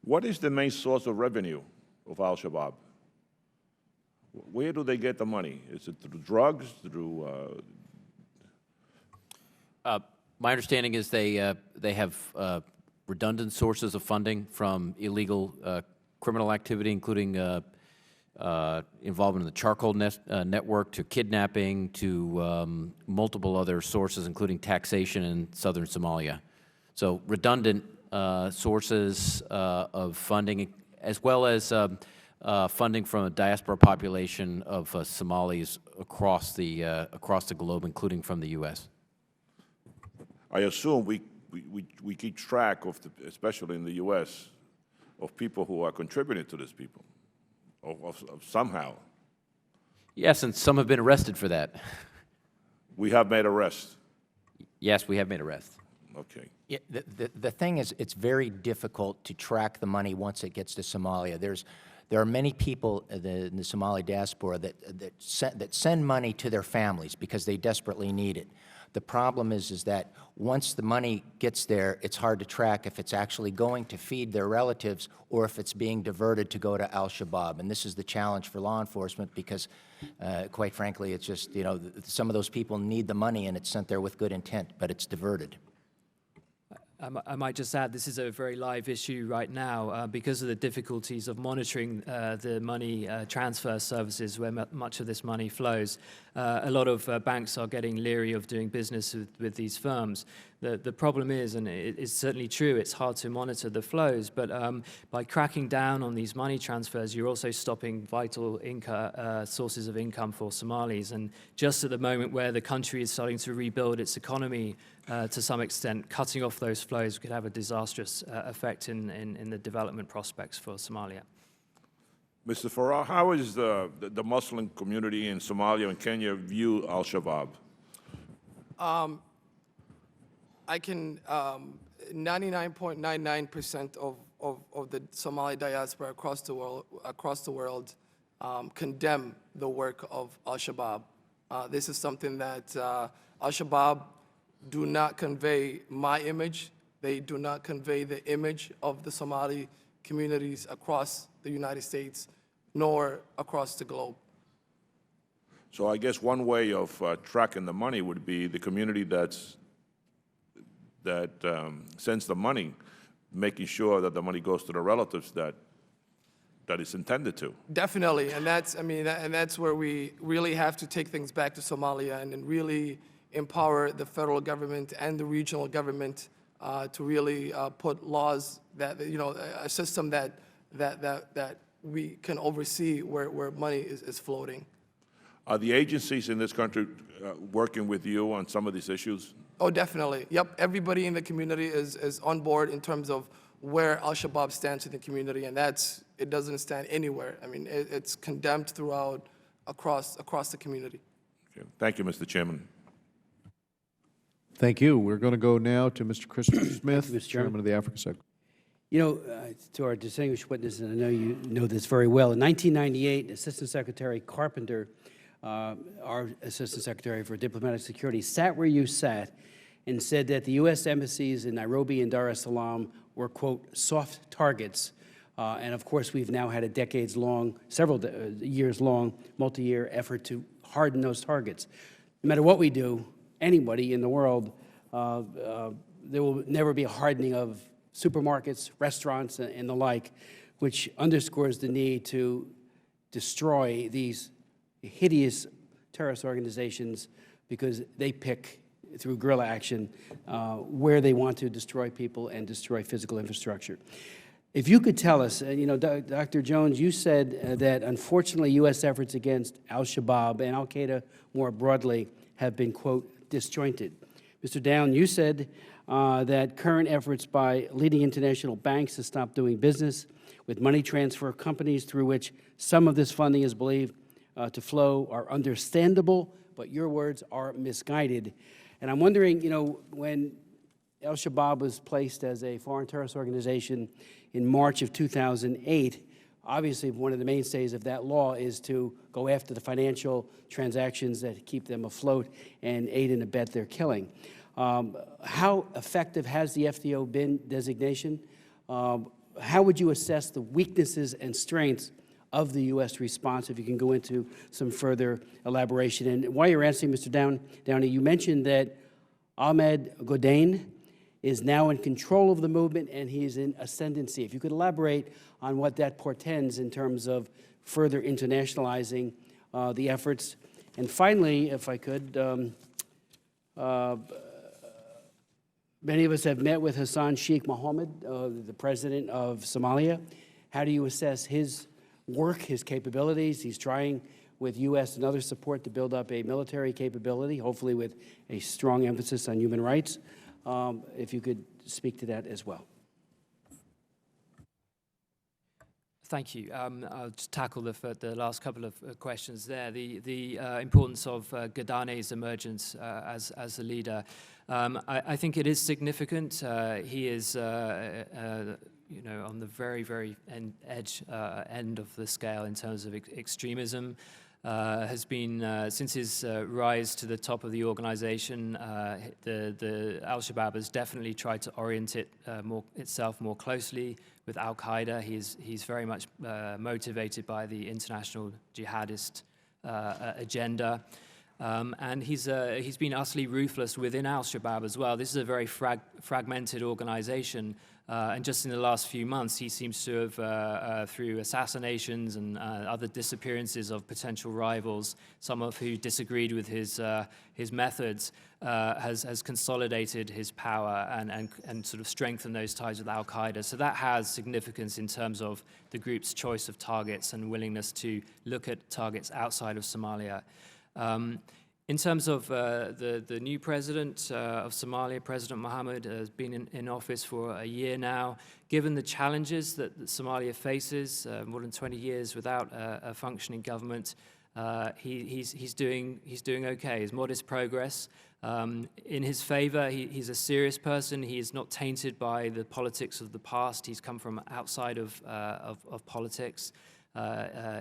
what is the main source of revenue of Al-Shabaab? Where do they get the money? Is it through drugs, through... My understanding is they have redundant sources of funding from illegal criminal activity, including involvement in the charcoal network, to kidnapping, to multiple other sources, including taxation in southern Somalia. So redundant sources of funding, as well as funding from a diaspora population of Somalis across the globe, including from the U.S. I assume we keep track of, especially in the U.S., of people who are contributing to these people, of somehow. Yes, and some have been arrested for that. We have made arrests. Yes, we have made arrests. Okay. Yeah, the thing is, it's very difficult to track the money once it gets to Somalia. There are many people in the Somali diaspora that send money to their families because they desperately need it. The problem is that once the money gets there, it's hard to track if it's actually going to feed their relatives or if it's being diverted to go to Al-Shabaab. And this is the challenge for law enforcement because, quite frankly, it's just, you know, some of those people need the money and it's sent there with good intent, but it's diverted. I might just add, this is a very live issue right now because of the difficulties of monitoring the money transfer services where much of this money flows. A lot of banks are getting leery of doing business with these firms. The problem is, and it's certainly true, it's hard to monitor the flows, but by cracking down on these money transfers, you're also stopping vital sources of income for Somalis. And just at the moment where the country is starting to rebuild its economy to some extent, cutting off those flows could have a disastrous effect in the development prospects for Somalia. Mr. Farah, how is the Muslim community in Somalia and Kenya view Al-Shabaab? I can 99.99% of the Somali diaspora across the world condemn the work of Al-Shabaab. This is something that Al-Shabaab do not convey my image. They do not convey the image of the Somali communities across the United States, nor across the globe. So I guess one way of tracking the money would be the community that sends the money, making sure that the money goes to the relatives that it's intended to. Definitely, and that's, I mean, and that's where we really have to take things back to Somalia and really empower the federal government and the regional government to really put laws that, you know, a system that we can oversee where money is floating. Are the agencies in this country working with you on some of these issues? Oh, definitely. Yep, everybody in the community is on board in terms of where Al-Shabaab stands in the community, and it doesn't stand anywhere. I mean, it's condemned throughout, across the community. Okay. Thank you, Mr. Chairman. Thank you. We're going to go now to Mr. Christopher Smith, Mr. Chairman. Chairman of the Africa Secretary. You know, to our distinguished witness, and I know you know this very well, in 1998, Assistant Secretary Carpenter, our Assistant Secretary for Diplomatic Security, sat where you sat and said that the U.S. embassies in Nairobi and Dar es Salaam were, quote, soft targets. And of course, we've now had a decades-long, several years-long, multi-year effort to harden those targets. No matter what we do, anybody in the world, there will never be a hardening of supermarkets, restaurants, and the like, which underscores the need to destroy these hideous terrorist organizations because they pick, through guerrilla action, where they want to destroy people and destroy physical infrastructure. If you could tell us, you know, Dr. Jones, you said that unfortunately U.S. efforts against Al-Shabaab and Al-Qaeda more broadly have been, quote, disjointed. Mr. Down, you said that current efforts by leading international banks to stop doing business with money transfer companies through which some of this funding is believed to flow are understandable, but your words are misguided. And I'm wondering, you know, when Al-Shabaab was placed as a foreign terrorist organization in March of 2008, obviously one of the mainstays of that law is to go after the financial transactions that keep them afloat and aid and abet their killing. How effective has the FTO been designation? How would you assess the weaknesses and strengths of the U.S. response, if you can go into some further elaboration? And while you're answering, Mr. Downey, you mentioned that Ahmed Godane is now in control of the movement and he's in ascendancy. If you could elaborate on what that portends in terms of further internationalizing the efforts. And finally, if I could, many of us have met with Hassan Sheikh Mohammed, the president of Somalia. How do you assess his work, his capabilities? He's trying with U.S. and other support to build up a military capability, hopefully with a strong emphasis on human rights. If you could speak to that as well. Thank you. I'll just tackle the last couple of questions there. The importance of Gadane's emergence as a leader. I think it is significant. He is, you know, on the very end of the scale in terms of extremism. Has been, since his rise to the top of the organization, the Al-Shabaab has definitely tried to orient itself more closely with Al-Qaeda. He's very much motivated by the international jihadist agenda. And he's been utterly ruthless within Al-Shabaab as well. This is a very fragmented organization. And just in the last few months, he seems to have, through assassinations and other disappearances of potential rivals, some of who disagreed with his methods, has consolidated his power and sort of strengthened those ties with Al-Qaeda. So that has significance in terms of the group's choice of targets and willingness to look at targets outside of Somalia. In terms of the new president of Somalia, President Mohammed, has been in office for a year now. Given the challenges that Somalia faces, more than 20 years without a functioning government, he's doing okay. His modest progress. In his favor, he's a serious person. He is not tainted by the politics of the past. He's come from outside of politics.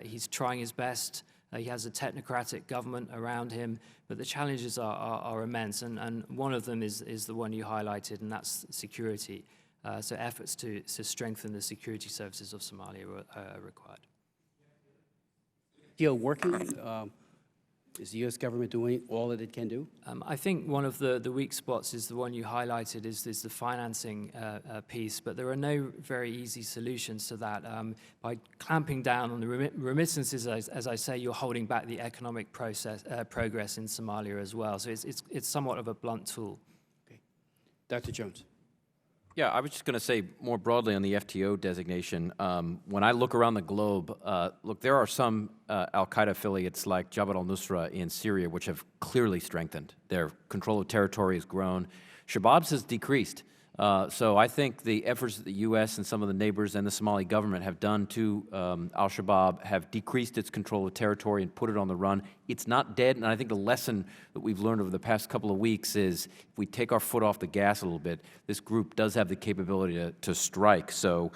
He's trying his best. He has a technocratic government around him, but the challenges are immense, and one of them is the one you highlighted, and that's security. So efforts to strengthen the security services of Somalia are required. Deal working? Is the U.S. government doing all that it can do? I think one of the weak spots is the one you highlighted, is the financing piece, but there are no very easy solutions to that. By clamping down on the remittances, as I say, you're holding back the economic progress in Somalia as well. So it's somewhat of a blunt tool. Okay. Dr. Jones. Yeah, I was just going to say more broadly on the FTO designation. When I look around the globe, look, there are some al-Qaeda affiliates like Jabhat al-Nusra in Syria which have clearly strengthened. Their control of territory has grown. Shabaab's has decreased. So I think the efforts that the U.S. and some of the neighbors and the Somali government have done to Al-Shabaab have decreased its control of territory and put it on the run. It's not dead, and I think the lesson that we've learned over the past couple of weeks is if we take our foot off the gas a little bit, this group does have the capability to strike. So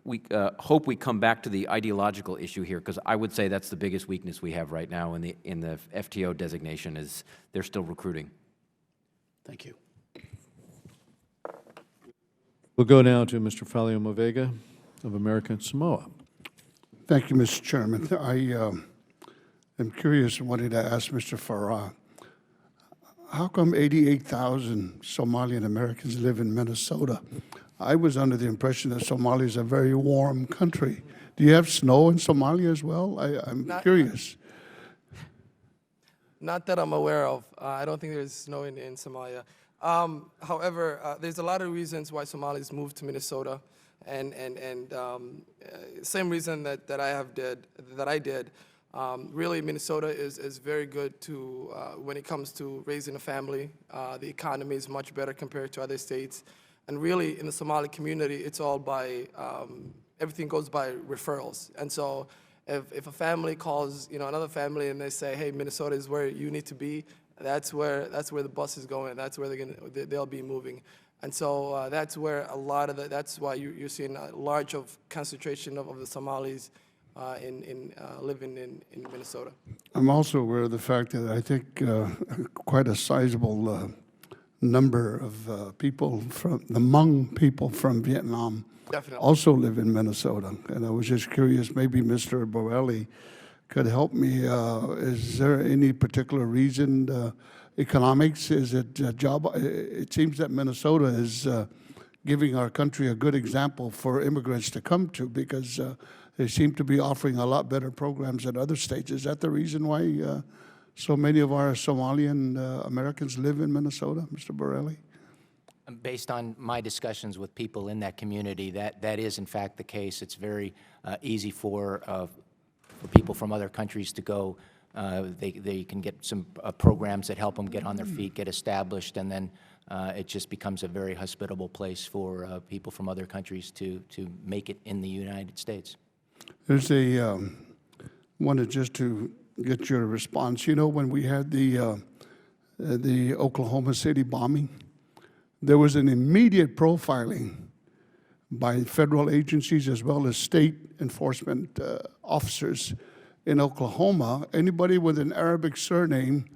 we hope we come back to the ideological issue here, because I would say that's the biggest weakness we have right now in the FTO designation is they're still recruiting. Thank you. We'll go now to Mr. Falio Movega of American Samoa. Thank you, Mr. Chairman. I am curious and wanted to ask Mr. Farah, how come 88,000 Somalian Americans live in Minnesota? I was under the impression that Somalia is a very warm country. Do you have snow in Somalia as well? I'm curious. Not that I'm aware of. I don't think there's snow in Somalia. However, there's a lot of reasons why Somalis moved to Minnesota, and same reason that I did. Really, Minnesota is very good to when it comes to raising a family. The economy is much better compared to other states, and really in the Somali community, it's all by everything goes by referrals. And so, if a family calls another family and they say, "Hey, Minnesota is where you need to be," that's where the bus is going. That's where they'll be moving, and so that's where a lot of that's why you're seeing a large concentration of the Somalis living in Minnesota. I'm also aware of the fact that I think quite a sizable number of people from the Hmong people from Vietnam Definitely. also live in Minnesota, and I was just curious. Maybe Mr. Borelli could help me. Is there any particular reason? Economics? Is it job? It seems that Minnesota is giving our country a good example for immigrants to come to, because they seem to be offering a lot better programs than other states. Is that the reason why so many of our Somalian Americans live in Minnesota, Mr. Borelli? Based on my discussions with people in that community, that is in fact the case. It's very easy for people from other countries to go. They can get some programs that help them get on their feet, get established, and then it just becomes a very hospitable place for people from other countries to make it in the United States. There's wanted just to get your response. You know, when we had the Oklahoma City bombing, there was an immediate profiling by federal agencies as well as state enforcement officers in Oklahoma. Anybody with an Arabic surname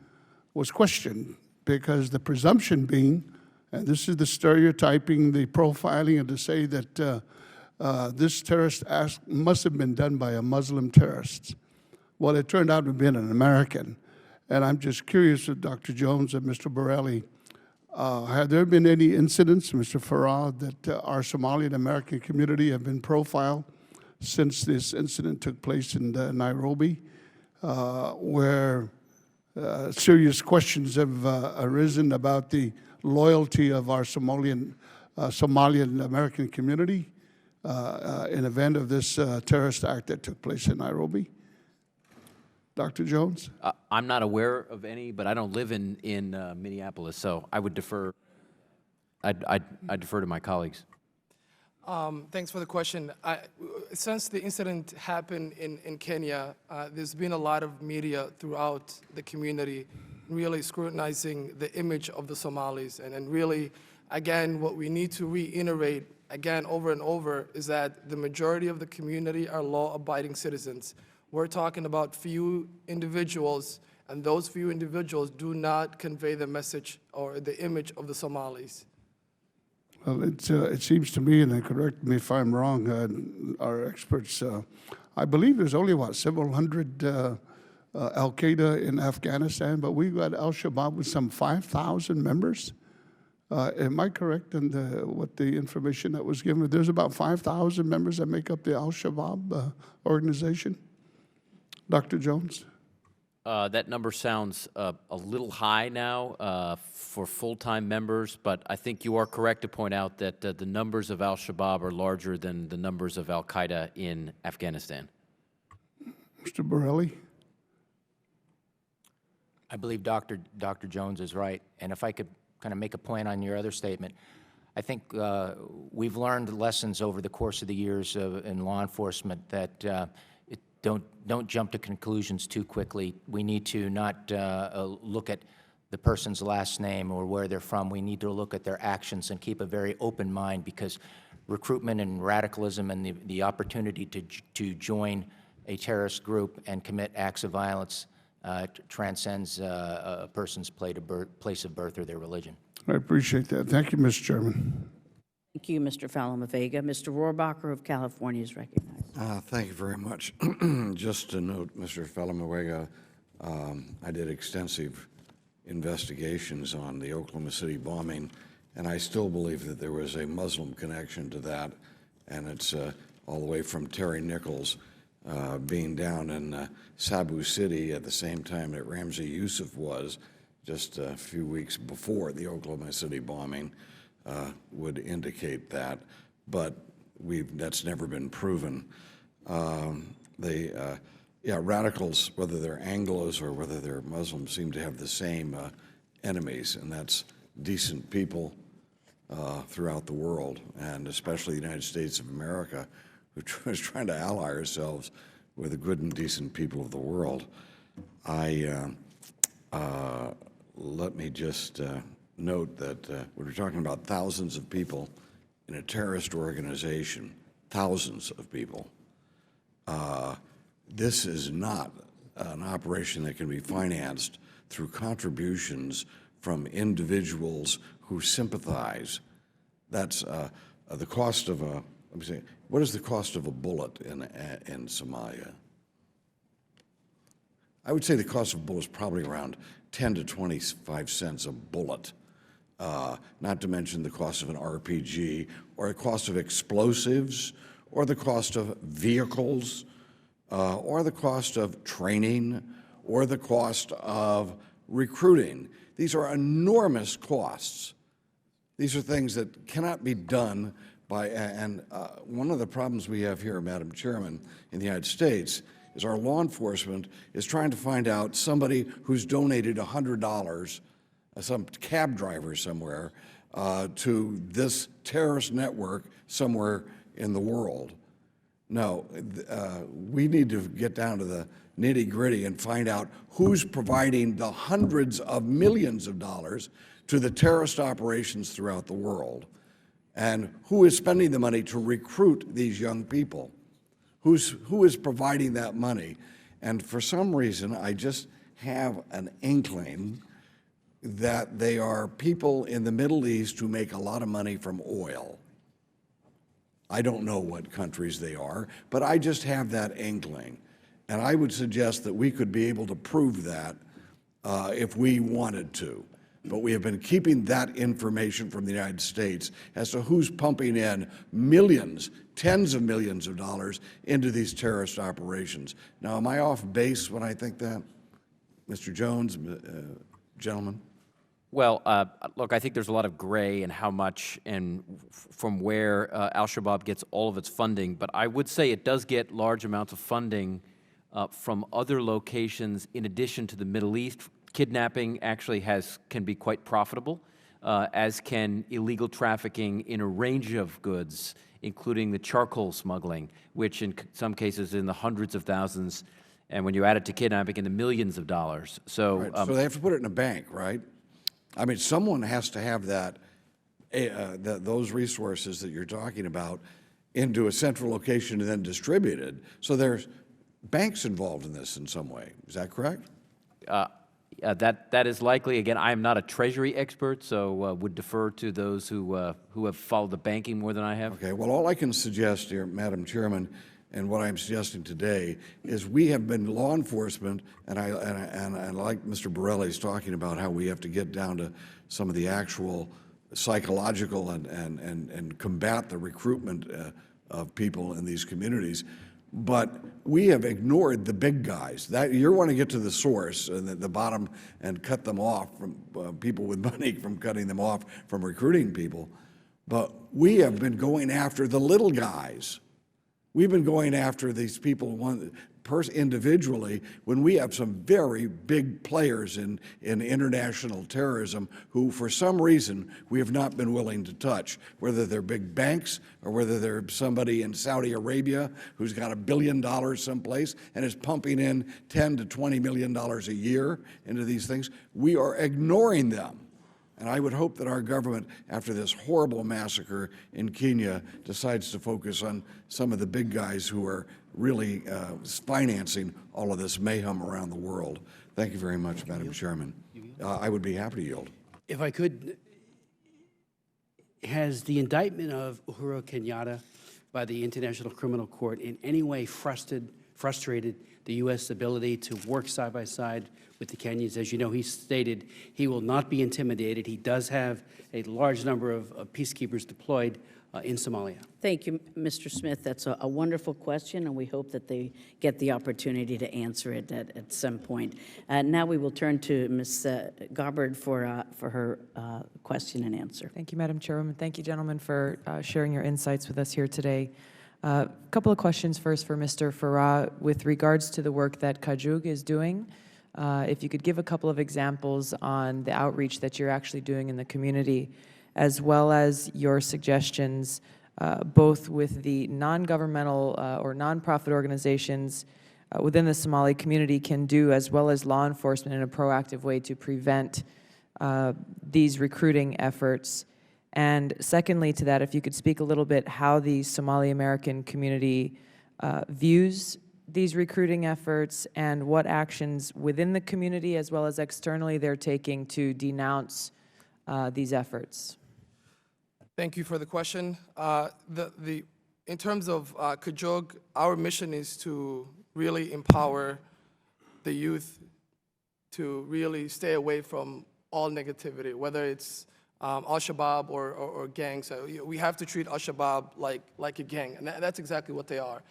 was questioned, because the presumption being, and this is the stereotyping, the profiling, and to say that this terrorist act must have been done by a Muslim terrorist. Well, it turned out to have been an American. And I'm just curious with Dr. Jones and Mr. Borelli, have there been any incidents, Mr. Farah, that our Somalian American community have been profiled since this incident took place in Nairobi, where serious questions have arisen about the loyalty of our Somalian American community in event of this terrorist act that took place in Nairobi? Dr. Jones? I'm not aware of any, but I don't live in Minneapolis, so I would defer. I'd defer to my colleagues. Thanks for the question. Since the incident happened in Kenya, there's been a lot of media throughout the community really scrutinizing the image of the Somalis. And really, again, what we need to reiterate, again, over and over, is that the majority of the community are law-abiding citizens. We're talking about few individuals, and those few individuals do not convey the message or the image of the Somalis. Well, it seems to me, and then correct me if I'm wrong, our experts, I believe there's only, several hundred Al-Qaeda in Afghanistan, but we've got Al-Shabaab with some 5,000 members. Am I correct in what the information that was given? There's about 5,000 members that make up the Al-Shabaab organization? Dr. Jones? That number sounds a little high now for full-time members, but I think you are correct to point out that the numbers of Al-Shabaab are larger than the numbers of Al-Qaeda in Afghanistan. Mr. Borelli? I believe Dr. Jones is right. And if I could kind of make a point on your other statement, I think we've learned lessons over the course of the years in law enforcement that don't jump to conclusions too quickly. We need to not look at the person's last name or where they're from. We need to look at their actions and keep a very open mind, because recruitment and radicalism and the opportunity to join a terrorist group and commit acts of violence transcends a person's place of birth or their religion. I appreciate that. Thank you, Mr. Chairman. Thank you, Mr. Falama-Vega. Mr. Rohrbacher of California is recognized. Thank you very much. Just to note, Mr. Falama-Vega, I did extensive investigations on the Oklahoma City bombing, and I still believe that there was a Muslim connection to that, and it's all the way from Terry Nichols being down in Sabu City at the same time that Ramzi Youssef was, just a few weeks before the Oklahoma City bombing, would indicate that, but that's never been proven. Radicals, whether they're Anglos or whether they're Muslims, seem to have the same enemies, and that's decent people throughout the world, and especially the United States of America, who is trying to ally ourselves with the good and decent people of the world. Let me just note that we're talking about thousands of people in a terrorist organization, thousands of people. This is not an operation that can be financed through contributions from individuals who sympathize. That's the cost of a, let me say, what is the cost of a bullet in Somalia? I would say the cost of a bullet is probably around 10 to 25 cents a bullet, not to mention the cost of an RPG, or the cost of explosives, or the cost of vehicles, or the cost of training, or the cost of recruiting. These are enormous costs. These are things that cannot be done by, and one of the problems we have here, Madam Chairman, in the United States is our law enforcement is trying to find out somebody who's donated $100, some cab driver somewhere, to this terrorist network somewhere in the world. No, we need to get down to the nitty-gritty and find out who's providing the hundreds of millions of dollars to the terrorist operations throughout the world, and who is spending the money to recruit these young people. Who is providing that money? And for some reason, I just have an inkling that they are people in the Middle East who make a lot of money from oil. I don't know what countries they are, but I just have that inkling. And I would suggest that we could be able to prove that if we wanted to. But we have been keeping that information from the United States as to who's pumping in millions, tens of millions of dollars into these terrorist operations. Now, am I off base when I think that? Mr. Jones, gentlemen? Well, look, I think there's a lot of gray in how much and from where Al-Shabaab gets all of its funding, but I would say it does get large amounts of funding from other locations in addition to the Middle East. Kidnapping actually can be quite profitable, as can illegal trafficking in a range of goods, including the charcoal smuggling, which in some cases in the hundreds of those, and when you add it to kidnapping, in the millions of dollars. So, right. So they have to put it in a bank, right? I mean, someone has to have that, those resources that you're talking about into a central location and then distributed. So there's banks involved in this in some way. Is that correct? That is likely. Again, I am not a Treasury expert, so would defer to those who have followed the banking more than I have. Okay. Well, all I can suggest here, Madam Chairman, and what I'm suggesting today is we have been law enforcement, and I like Mr. Borelli's talking about how we have to get down to some of the actual psychological and combat the recruitment of people in these communities. But we have ignored the big guys. That you want to get to the source and the bottom and cut them off from people with money, from cutting them off from recruiting people. But we have been going after the little guys. We've been going after these people individually when we have some very big players in international terrorism who, for some reason, we have not been willing to touch, whether they're big banks or whether they're somebody in Saudi Arabia who's got $1 billion someplace and is pumping in $10 to $20 million a year into these things. We are ignoring them. And I would hope that our government, after this horrible massacre in Kenya, decides to focus on some of the big guys who are really financing all of this mayhem around the world. Thank you very much, Madam Chairman. I would be happy to yield. If I could, has the indictment of Uhuru Kenyatta by the International Criminal Court in any way frustrated the U.S. ability to work side by side with the Kenyans? As you know, he stated he will not be intimidated. He does have a large number of peacekeepers deployed in Somalia. Thank you, Mr. Smith. That's a wonderful question, and we hope that they get the opportunity to answer it at some point. Now we will turn to Ms. Gabbard for her question and answer. Thank you, Madam Chairwoman. Thank you, gentlemen, for sharing your insights with us here today. A couple of questions first for Mr. Farah with regards to the work that Kajug is doing. If you could give a couple of examples on the outreach that you're actually doing in the community, as well as your suggestions, both with the non-governmental or nonprofit organizations within the Somali community can do, as well as law enforcement in a proactive way to prevent these recruiting efforts. And secondly to that, if you could speak a little bit how the Somali American community views these recruiting efforts and what actions within the community as well as externally they're taking to denounce these efforts. Thank you for the question. In terms of Kajug, our mission is to really empower the youth to really stay away from all negativity, whether it's Al-Shabaab or gangs. We have to treat Al-Shabaab like a gang, and that's exactly what they are.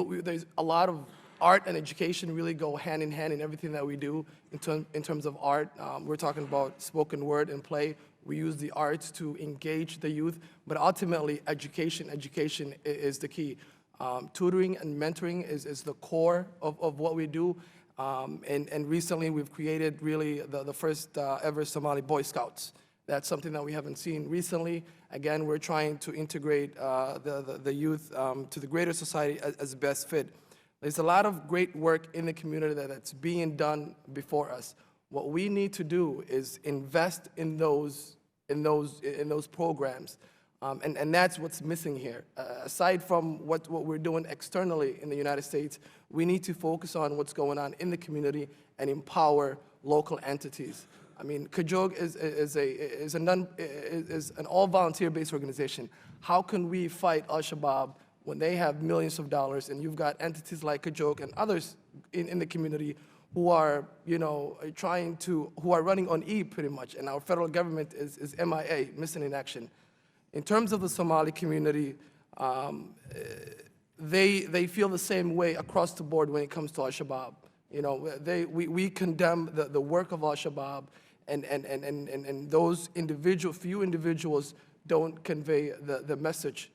There's a lot of art and education really go hand in hand in everything that we do in terms of art. We're talking about spoken word and play. We use the arts to engage the youth, but ultimately education is the key. Tutoring and mentoring is the core of what we do. And recently we've created really the first ever Somali Boy Scouts. That's something that we haven't seen recently. Again, we're trying to integrate the youth to the greater society as best fit. There's a lot of great work in the community that's being done before us. What we need to do is invest in those programs. And that's what's missing here. Aside from what we're doing externally in the United States, we need to focus on what's going on in the community and empower local entities. I mean, Kajug is an all-volunteer-based organization. How can we fight Al-Shabaab when they have millions of dollars and you've got entities like Kajug and others in the community who are, who are running on E pretty much, and our federal government is MIA, missing in action. In terms of the Somali community, they feel the same way across the board when it comes to Al-Shabaab. We condemn the work of Al-Shabaab, and those few individuals don't convey the message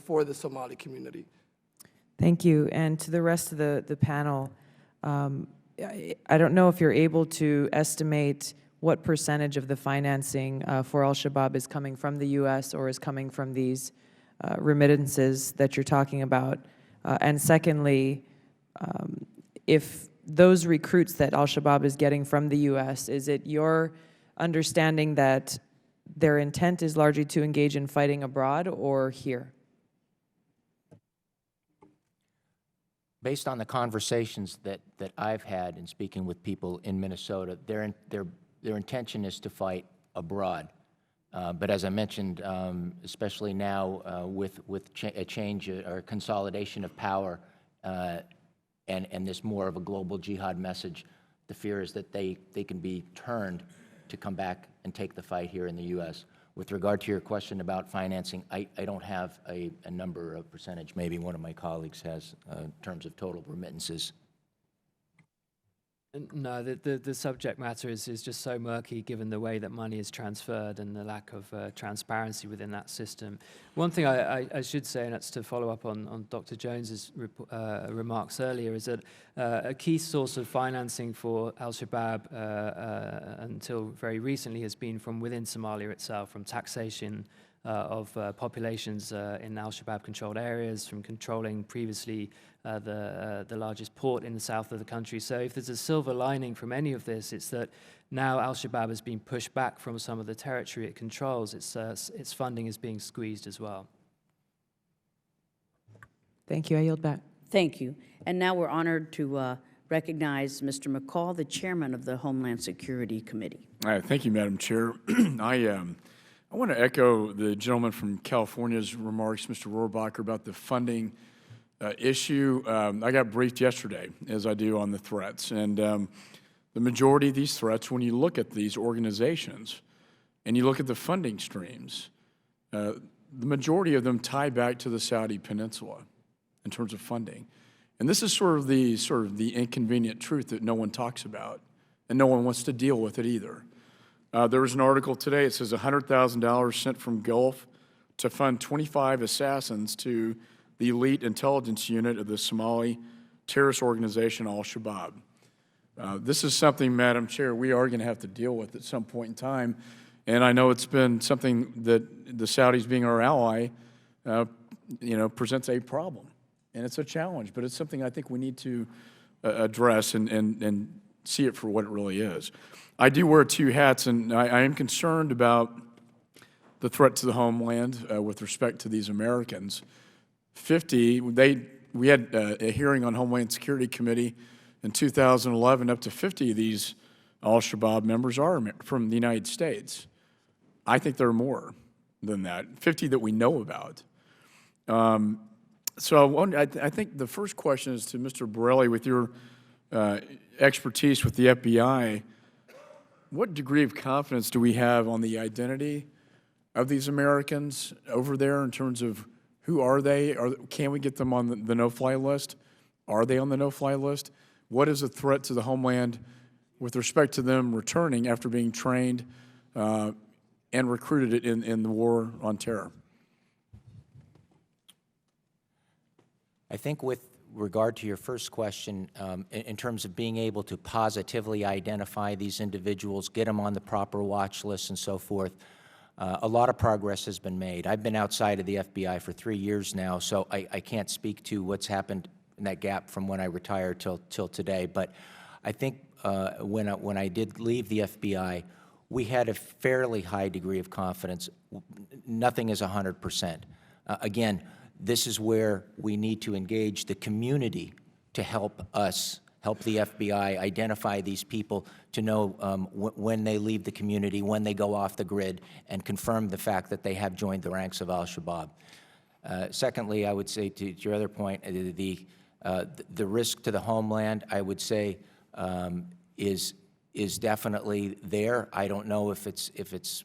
for the Somali community. Thank you. And to the rest of the panel, I don't know if you're able to estimate what percentage of the financing for Al-Shabaab is coming from the U.S. or is coming from these remittances that you're talking about. And secondly, if those recruits that Al-Shabaab is getting from the U.S., is it your understanding that their intent is largely to engage in fighting abroad or here? Based on the conversations that I've had in speaking with people in Minnesota, their intention is to fight abroad. But as I mentioned, especially now with a change or consolidation of power and this more of a global jihad message, the fear is that they can be turned to come back and take the fight here in the U.S. With regard to your question about financing, I don't have a number of percentage. Maybe one of my colleagues has in terms of total remittances. No, the subject matter is just so murky given the way that money is transferred and the lack of transparency within that system. One thing I should say, and that's to follow up on Dr. Jones's remarks earlier, is that a key source of financing for Al-Shabaab until very recently has been from within Somalia itself, from taxation of populations in Al-Shabaab controlled areas, from controlling previously the largest port in the south of the country. So if there's a silver lining from any of this, it's that now Al-Shabaab has been pushed back from some of the territory it controls. Its funding is being squeezed as well. Thank you. I yield back. Thank you. And now we're honored to recognize Mr. McCall, the chairman of the Homeland Security Committee. All right, thank you, Madam Chair. I want to echo the gentleman from California's remarks, Mr. Rohrbacher, about the funding issue. I got briefed yesterday, as I do on the threats, and the majority of these threats, when you look at these organizations and you look at the funding streams, the majority of them tie back to the Saudi Peninsula in terms of funding. And this is sort of the inconvenient truth that no one talks about, and no one wants to deal with it either. There was an article today, it says $100,000 sent from Gulf to fund 25 assassins to the elite intelligence unit of the Somali terrorist organization Al-Shabaab. This is something, Madam Chair, we are going to have to deal with at some point in time, and I know it's been something that the Saudis, being our ally, presents a problem, and it's a challenge, but it's something I think we need to address and see it for what it really is. I do wear two hats, and I am concerned about the threat to the homeland with respect to these Americans. We had a hearing on Homeland Security Committee in 2011. Up to 50 of these Al-Shabaab members are from the United States. I think there are more than that, 50 that we know about. So I think the first question is to Mr. Borelli, with your expertise with the FBI, what degree of confidence do we have on the identity of these Americans over there in terms of who are they? Can we get them on the no-fly list? Are they on the no-fly list? What is a threat to the homeland with respect to them returning after being trained and recruited in the war on terror? I think with regard to your first question, in terms of being able to positively identify these individuals, get them on the proper watch list and so forth, a lot of progress has been made. I've been outside of the FBI for 3 years now, so I can't speak to what's happened in that gap from when I retired till today. But I think when I did leave the FBI, we had a fairly high degree of confidence. Nothing is 100%. Again, this is where we need to engage the community to help us, help the FBI identify these people, to know when they leave the community, when they go off the grid, and confirm the fact that they have joined the ranks of Al-Shabaab. Secondly, I would say to your other point, the risk to the homeland, I would say, is definitely there. I don't know if it's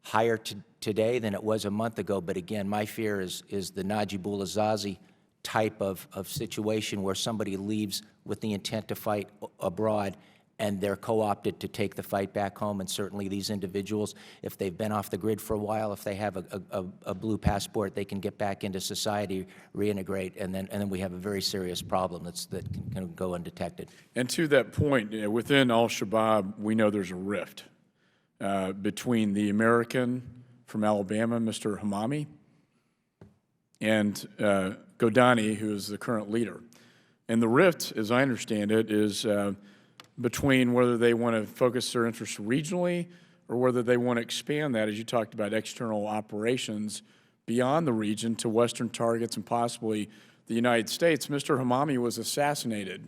higher today than it was a month ago, but again, my fear is the Najibullah Zazi type of situation where somebody leaves with the intent to fight abroad and they're co-opted to take the fight back home. And certainly these individuals, if they've been off the grid for a while, if they have a blue passport, they can get back into society, reintegrate, and then we have a very serious problem that can go undetected. And to that point, within Al-Shabaab, we know there's a rift between the American from Alabama, Mr. Hamami, and Godani, who is the current leader. And the rift, as I understand it, is between whether they want to focus their interests regionally or whether they want to expand that, as you talked about, external operations beyond the region to Western targets and possibly the United States. Mr. Hamami was assassinated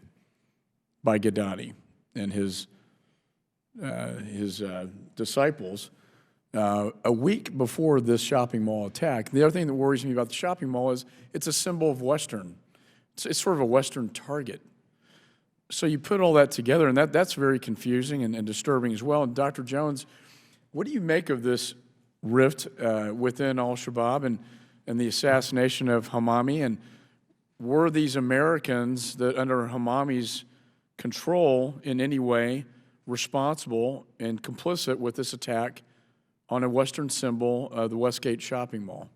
by Godani and his disciples a week before this shopping mall attack. The other thing that worries me about the shopping mall is it's a symbol of Western. It's sort of a Western target. So you put all that together, and that's very confusing and disturbing as well. And Dr. Jones, what do you make of this rift within Al-Shabaab and the assassination of Hamami? And were these Americans that under Hamami's control in any way responsible and complicit with this attack on a Western symbol, the Westgate shopping mall?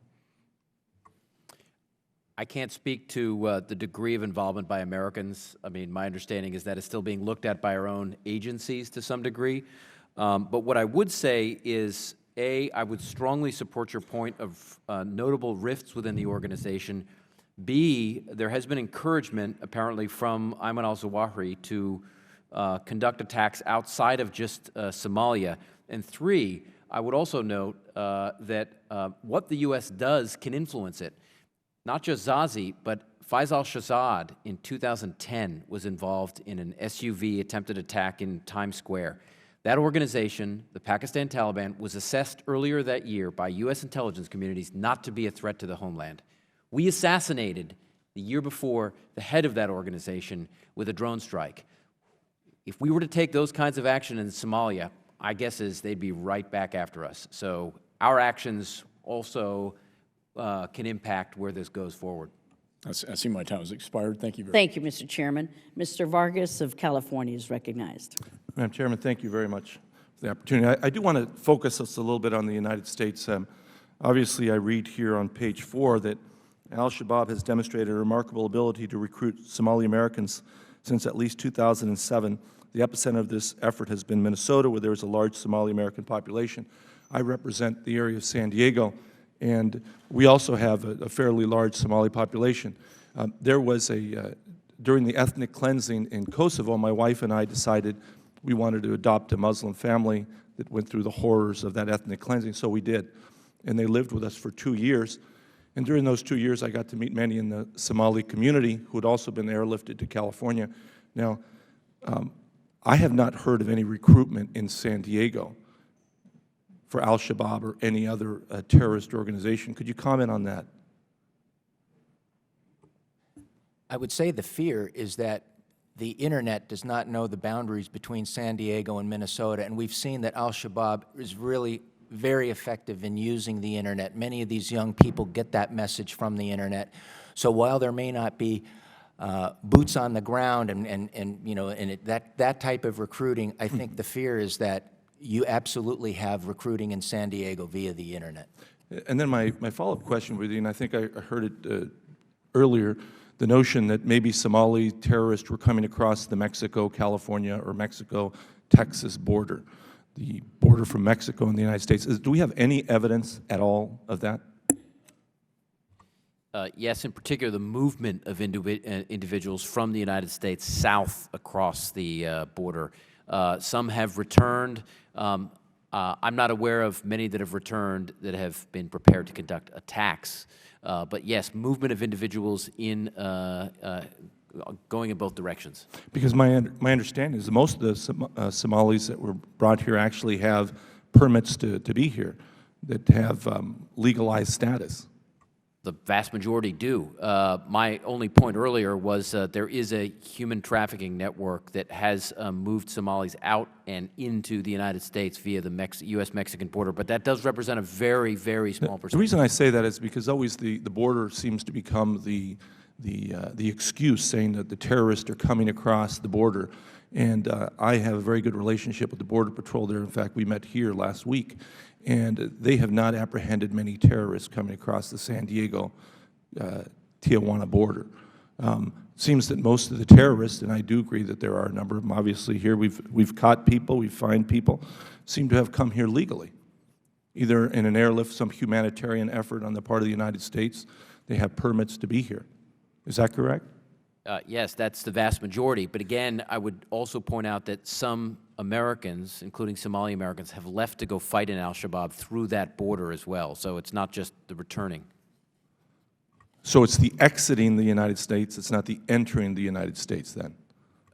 I can't speak to the degree of involvement by Americans. I mean, my understanding is that it's still being looked at by our own agencies to some degree. But what I would say is, A, I would strongly support your point of notable rifts within the organization. B, there has been encouragement, apparently, from Ayman al-Zawahiri to conduct attacks outside of just Somalia. And 3, I would also note that what the U.S. does can influence it. Not just Zazi, but Faiz al-Shahzad in 2010 was involved in an SUV attempted attack in Times Square. That organization, the Pakistan Taliban, was assessed earlier that year by U.S. intelligence communities not to be a threat to the homeland. We assassinated, the year before, the head of that organization with a drone strike. If we were to take those kinds of action in Somalia, my guess is they'd be right back after us. So our actions also can impact where this goes forward. I see my time has expired. Thank you very much. Thank you, Mr. Chairman. Mr. Vargas of California is recognized. Madam Chairman, thank you very much for the opportunity. I do want to focus us a little bit on the United States. Obviously, I read here on page 4 that Al-Shabaab has demonstrated a remarkable ability to recruit Somali Americans since at least 2007. The epicenter of this effort has been Minnesota, where there is a large Somali American population. I represent the area of San Diego, and we also have a fairly large Somali population. There was during the ethnic cleansing in Kosovo, my wife and I decided we wanted to adopt a Muslim family that went through the horrors of that ethnic cleansing, so we did. And they lived with us for 2 years. And during those 2 years, I got to meet many in the Somali community who had also been airlifted to California. Now, I have not heard of any recruitment in San Diego for Al-Shabaab or any other terrorist organization. Could you comment on that? I would say the fear is that the Internet does not know the boundaries between San Diego and Minnesota, and we've seen that Al-Shabaab is really very effective in using the Internet. Many of these young people get that message from the Internet. So while there may not be boots on the ground and that type of recruiting, I think the fear is that you absolutely have recruiting in San Diego via the Internet. And then my follow-up question with you, and I think I heard it earlier, the notion that maybe Somali terrorists were coming across the Mexico-California or Mexico-Texas border, the border from Mexico and the United States. Do we have any evidence at all of that? Yes, in particular, the movement of individuals from the United States south across the border. Some have returned. I'm not aware of many that have returned that have been prepared to conduct attacks. But yes, movement of individuals in going in both directions. Because my understanding is that most of the Somalis that were brought here actually have permits to be here, that have legalized status. The vast majority do. My only point earlier was there is a human trafficking network that has moved Somalis out and into the United States via the U.S.-Mexican border, but that does represent a very, very small percentage. The reason I say that is because always the border seems to become the excuse, saying that the terrorists are coming across the border. And I have a very good relationship with the Border Patrol there. In fact, we met here last week, and they have not apprehended many terrorists coming across the San Diego-Tijuana border. Seems that most of the terrorists, and I do agree that there are a number of them, obviously here we've caught people, we've fined people, seem to have come here legally, either in an airlift, some humanitarian effort on the part of the United States. They have permits to be here. Is that correct? Yes, that's the vast majority. But again, I would also point out that some Americans, including Somali Americans, have left to go fight in Al-Shabaab through that border as well. So it's not just the returning. So it's the exiting the United States, it's not the entering the United States then?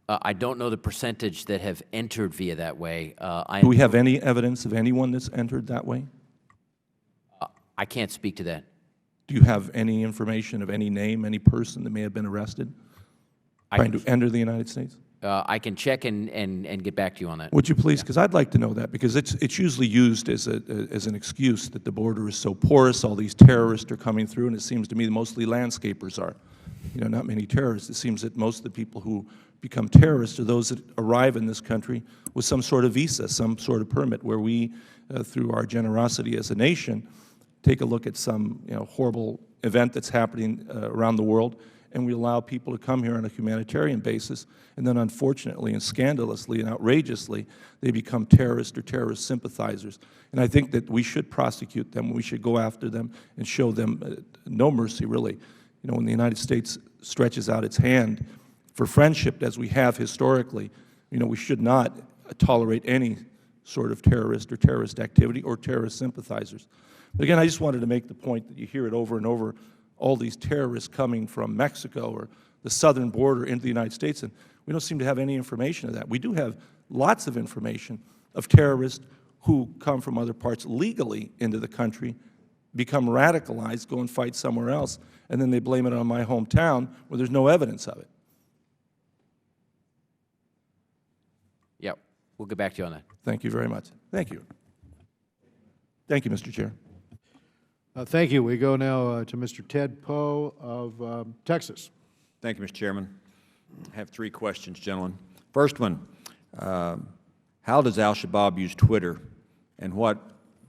I don't know the percentage that have entered via that way. Do we have any evidence of anyone that's entered that way? I can't speak to that. Do you have any information of any name, any person that may have been arrested trying to enter the United States? I can check and get back to you on that. Would you please? Because I'd like to know that, because it's usually used as an excuse that the border is so porous, all these terrorists are coming through, and it seems to me mostly landscapers are. not many terrorists. It seems that most of the people who become terrorists are those that arrive in this country with some sort of visa, some sort of permit, where we, through our generosity as a nation, take a look at some horrible event that's happening around the world, and we allow people to come here on a humanitarian basis, and then unfortunately and scandalously and outrageously, they become terrorists or terrorist sympathizers. And I think that we should prosecute them, we should go after them and show them no mercy, really. When the United States stretches out its hand for friendship, as we have historically, we should not tolerate any sort of terrorist or terrorist activity or terrorist sympathizers. But again, I just wanted to make the point that you hear it over and over, all these terrorists coming from Mexico or the southern border into the United States, and we don't seem to have any information of that. We do have lots of information of terrorists who come from other parts legally into the country, become radicalized, go and fight somewhere else, and then they blame it on my hometown where there's no evidence of it. Yeah, we'll get back to you on that. Thank you very much. Thank you. Thank you, Mr. Chair. Thank you. We go now to Mr. Ted Poe of Texas. Thank you, Mr. Chairman. I have 3 questions, gentlemen. First one, how does Al-Shabaab use Twitter, and what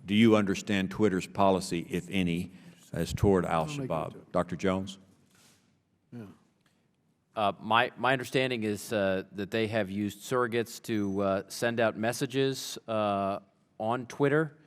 do you understand Twitter's policy, if any, as toward Al-Shabaab? Dr. Jones? Yeah. My understanding is that they have used surrogates to send out messages on Twitter,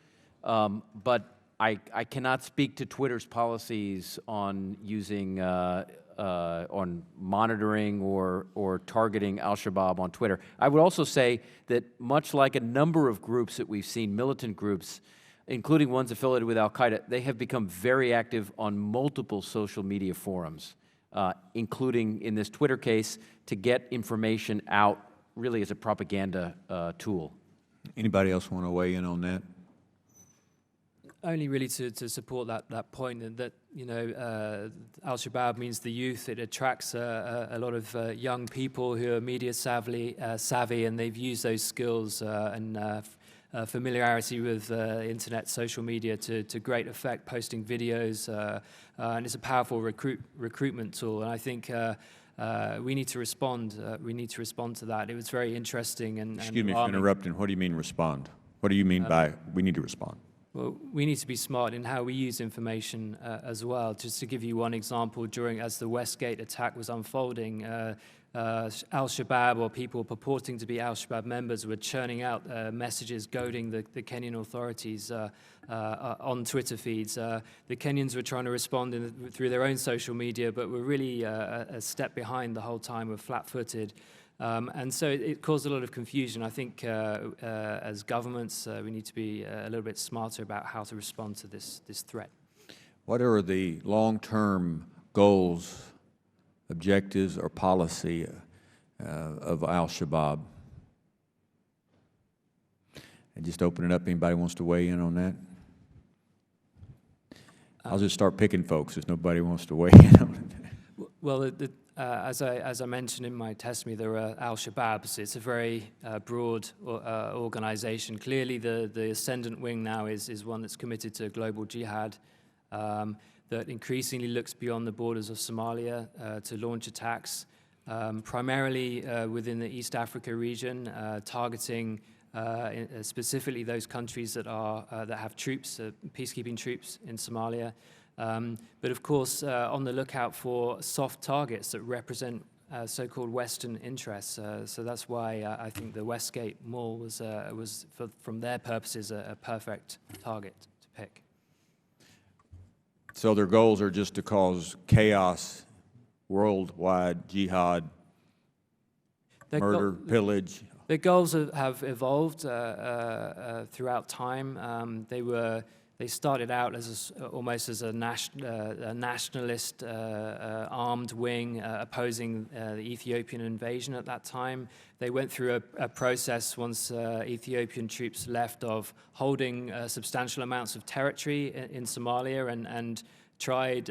but I cannot speak to Twitter's policies on using, on monitoring or targeting Al-Shabaab on Twitter. I would also say that much like a number of groups that we've seen, militant groups, including ones affiliated with Al-Qaeda, they have become very active on multiple social media forums, including in this Twitter case, to get information out really as a propaganda tool. Anybody else want to weigh in on that? Only really to support that point, and that Al-Shabaab means the youth. It attracts a lot of young people who are media savvy, and they've used those skills and familiarity with internet, social media to great effect, posting videos, and it's a powerful recruitment tool. And I think we need to respond. We need to respond to that. It was very interesting and Excuse me for interrupting. What do you mean respond? What do you mean by we need to respond? Well, we need to be smart in how we use information as well. Just to give you one example, as the Westgate attack was unfolding, Al-Shabaab, or people purporting to be Al-Shabaab members, were churning out messages goading the Kenyan authorities on Twitter feeds. The Kenyans were trying to respond through their own social media, but were really a step behind the whole time, were flat-footed. And so it caused a lot of confusion. I think as governments, we need to be a little bit smarter about how to respond to this threat. What are the long-term goals, objectives, or policy of Al-Shabaab? And just open it up. Anybody wants to weigh in on that? I'll just start picking folks if nobody wants to weigh in on it. Well, as I mentioned in my testimony, there are Al-Shabaabs. It's a very broad organization. Clearly, the ascendant wing now is one that's committed to global jihad, that increasingly looks beyond the borders of Somalia to launch attacks, primarily within the East Africa region, targeting specifically those countries that have troops, peacekeeping troops in Somalia. But of course, on the lookout for soft targets that represent so-called Western interests. So that's why I think the Westgate Mall was from their purposes, a perfect target to pick. So their goals are just to cause chaos, worldwide jihad, murder, pillage. Their goals have evolved throughout time. They started out as almost as a nationalist armed wing opposing the Ethiopian invasion at that time. They went through a process once Ethiopian troops left of holding substantial amounts of territory in Somalia and tried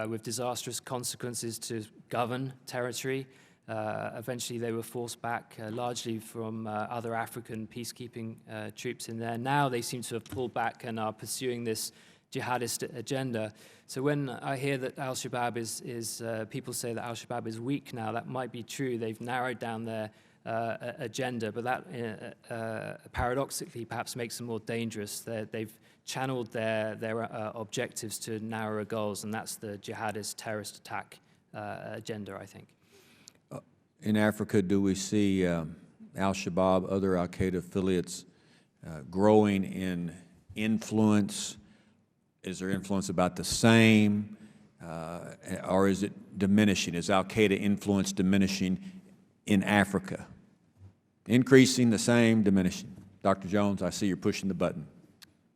with disastrous consequences to govern territory. Eventually they were forced back largely from other African peacekeeping troops in there. Now they seem to have pulled back and are pursuing this jihadist agenda. So when I hear that Al-Shabaab people say that Al-Shabaab is weak now, that might be true. They've narrowed down their agenda, but that paradoxically perhaps makes them more dangerous. They've channeled their objectives to narrower goals, and that's the jihadist terrorist attack agenda, I think. In Africa, do we see Al-Shabaab, other al-Qaeda affiliates growing in influence? Is their influence about the same, or is it diminishing? Is al-Qaeda influence diminishing in Africa? Increasing, the same, diminishing? Dr. Jones, I see you're pushing the button.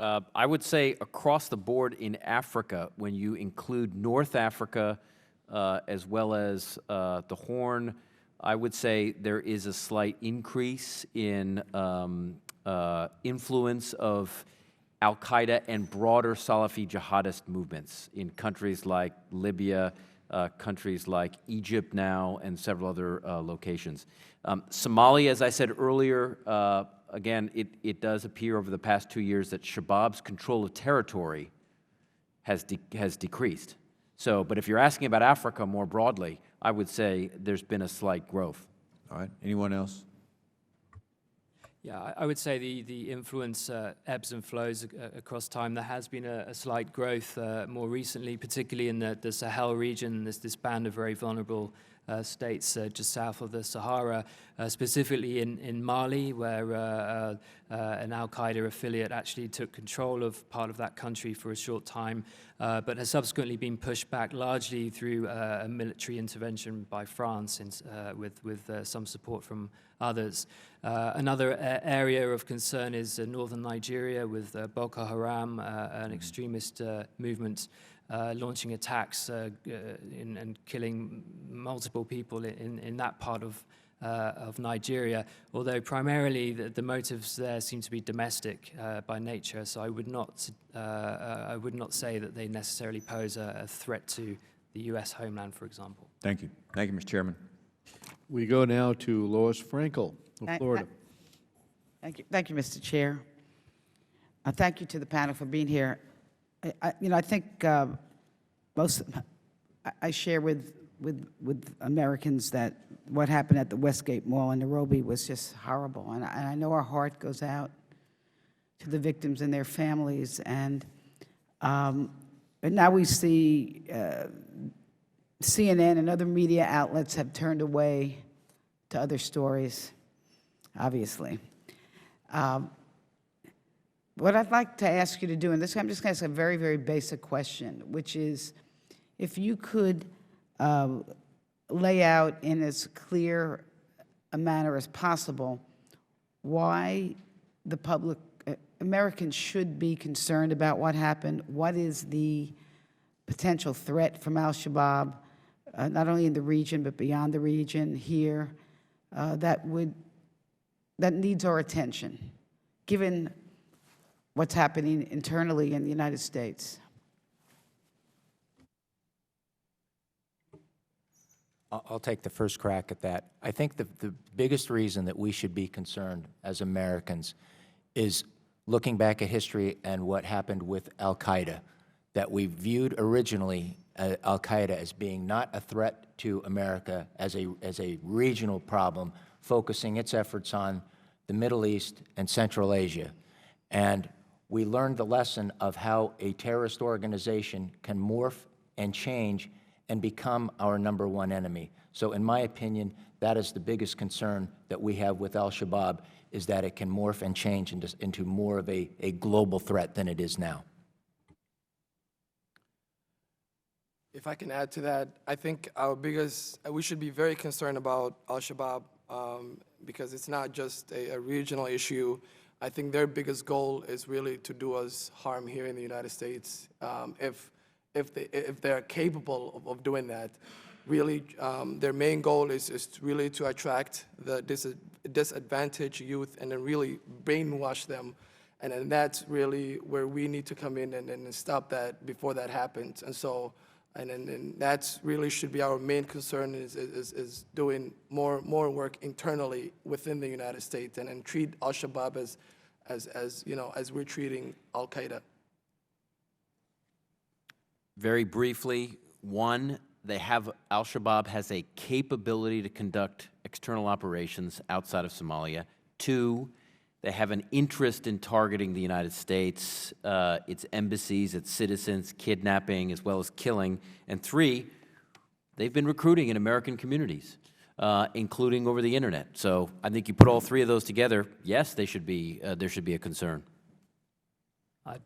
I would say across the board in Africa, when you include North Africa as well as the Horn, I would say there is a slight increase in influence of al-Qaeda and broader Salafi jihadist movements in countries like Libya, countries like Egypt now, and several other locations. Somalia, as I said earlier, again, it does appear over the past 2 years that Shabaab's control of territory has decreased. So, but if you're asking about Africa more broadly, I would say there's been a slight growth. All right. Anyone else? Yeah, I would say the influence ebbs and flows across time. There has been a slight growth more recently, particularly in the Sahel region. There's this band of very vulnerable states just south of the Sahara, specifically in Mali, where an al-Qaeda affiliate actually took control of part of that country for a short time, but has subsequently been pushed back largely through a military intervention by France with some support from others. Another area of concern is northern Nigeria with Boko Haram, an extremist movement launching attacks and killing multiple people in that part of Nigeria, although primarily the motives there seem to be domestic by nature. So I would not say that they necessarily pose a threat to the U.S. homeland, for example. Thank you. Thank you, Mr. Chairman. We go now to Lois Frankel of Florida. Thank you, Mr. Chair. Thank you to the panel for being here. I think I share with Americans that what happened at the Westgate Mall in Nairobi was just horrible, and I know our heart goes out to the victims and their families. And now we see CNN and other media outlets have turned away to other stories, obviously. What I'd like to ask you to do, and this, I'm just going to ask a very, very basic question, which is if you could lay out in as clear a manner as possible why the public, Americans should be concerned about what happened. What is the potential threat from Al-Shabaab, not only in the region but beyond the region here, that needs our attention, given what's happening internally in the United States? I'll take the first crack at that. I think the biggest reason that we should be concerned as Americans is looking back at history and what happened with Al-Qaeda, that we viewed originally Al-Qaeda as being not a threat to America, as a regional problem, focusing its efforts on the Middle East and Central Asia. And we learned the lesson of how a terrorist organization can morph and change and become our #1 enemy. So in my opinion, that is the biggest concern that we have with Al-Shabaab, is that it can morph and change into more of a global threat than it is now. If I can add to that, I think we should be very concerned about Al-Shabaab because it's not just a regional issue. I think their biggest goal is really to do us harm here in the United States. If they're capable of doing that, really, their main goal is really to attract the disadvantaged youth and then really brainwash them. And then that's really where we need to come in and stop that before that happens. And so, and that's really should be our main concern is doing more work internally within the United States and then treat Al-Shabaab as we're treating Al-Qaeda. Very briefly, one, Al-Shabaab has a capability to conduct external operations outside of Somalia. Two, they have an interest in targeting the United States, its embassies, its citizens, kidnapping, as well as killing. And three, they've been recruiting in American communities, including over the internet. So I think you put all three of those together, yes, there should be a concern.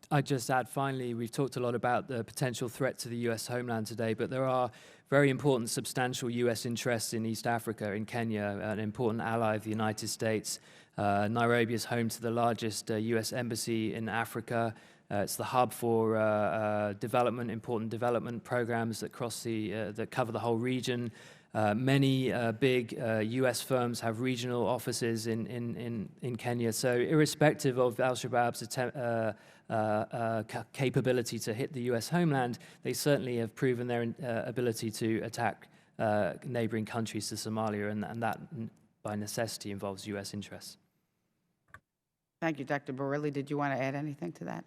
I'd just add, finally, we've talked a lot about the potential threat to the U.S. homeland today, but there are very important, substantial U.S. interests in East Africa, in Kenya, an important ally of the United States. Nairobi is home to the largest U.S. embassy in Africa. It's the hub for important development programs that that cover the whole region. Many big U.S. firms have regional offices in Kenya. So irrespective of Al-Shabaab's capability to hit the U.S. homeland, they certainly have proven their ability to attack neighboring countries to Somalia, and that, by necessity, involves U.S. interests. Thank you. Dr. Barile, did you want to add anything to that?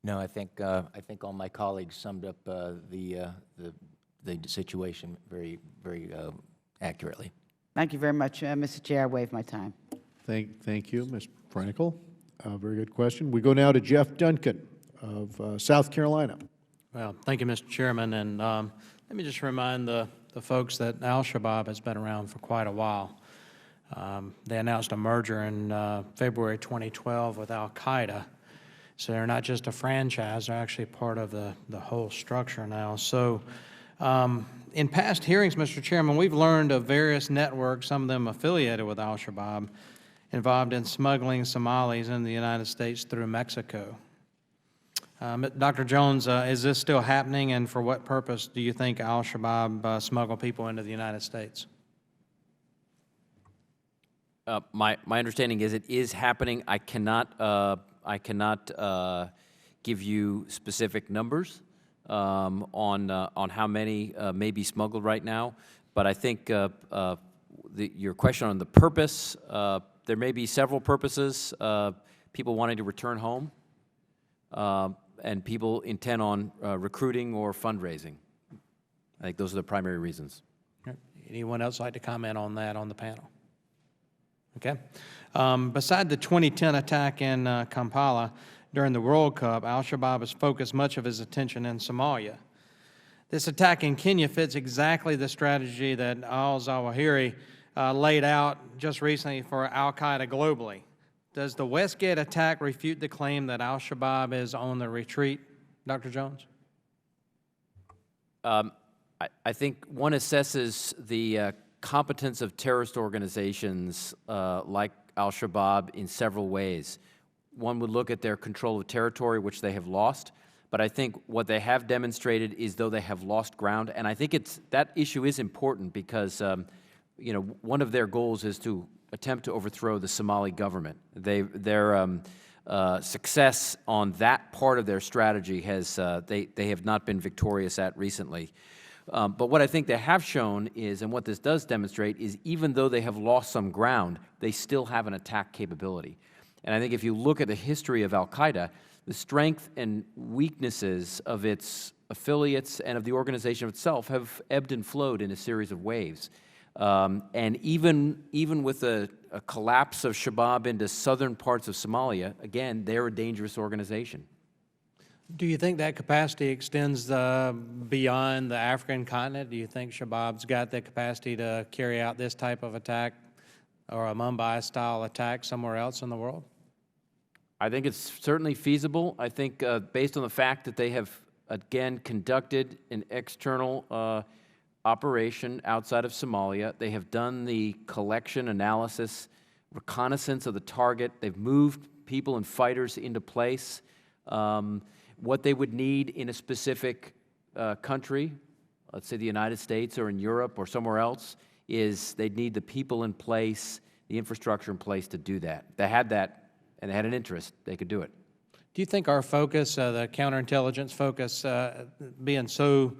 No, I think all my colleagues summed up the situation very accurately. Thank you very much, Mr. Chair. I waive my time. Thank you, Ms. Frankel. Very good question. We go now to Jeff Duncan of South Carolina. Well, thank you, Mr. Chairman. And let me just remind the folks that Al-Shabaab has been around for quite a while. They announced a merger in February 2012 with Al-Qaeda. So they're not just a franchise, they're actually part of the whole structure now. So in past hearings, Mr. Chairman, we've learned of various networks, some of them affiliated with Al-Shabaab, involved in smuggling Somalis into the United States through Mexico. Dr. Jones, is this still happening, and for what purpose do you think Al-Shabaab smuggle people into the United States? My understanding is it is happening. I cannot give you specific numbers on how many may be smuggled right now, but I think your question on the purpose, there may be several purposes. People wanting to return home, and people intent on recruiting or fundraising. I think those are the primary reasons. Anyone else like to comment on that on the panel? Okay. Beside the 2010 attack in Kampala during the World Cup, Al-Shabaab has focused much of his attention in Somalia. This attack in Kenya fits exactly the strategy that al-Zawahiri laid out just recently for Al-Qaeda globally. Does the Westgate attack refute the claim that Al-Shabaab is on the retreat, Dr. Jones? I think one assesses the competence of terrorist organizations like Al-Shabaab in several ways. One would look at their control of territory, which they have lost, but I think what they have demonstrated is though they have lost ground, and I think that issue is important because one of their goals is to attempt to overthrow the Somali government. Their success on that part of their strategy has they have not been victorious at recently. But what I think they have shown is, and what this does demonstrate, is even though they have lost some ground, they still have an attack capability. And I think if you look at the history of Al-Qaeda, the strength and weaknesses of its affiliates and of the organization itself have ebbed and flowed in a series of waves. And even with a collapse of Shabaab into southern parts of Somalia, again, they're a dangerous organization. Do you think that capacity extends beyond the African continent? Do you think Shabaab's got the capacity to carry out this type of attack or a Mumbai-style attack somewhere else in the world? I think it's certainly feasible. I think based on the fact that they have, again, conducted an external operation outside of Somalia, they have done the collection, analysis, reconnaissance of the target, they've moved people and fighters into place. What they would need in a specific country, let's say the United States or in Europe or somewhere else, is they'd need the people in place, the infrastructure in place to do that. They had that, and they had an interest, they could do it. Do you think our focus, the counterintelligence focus, being so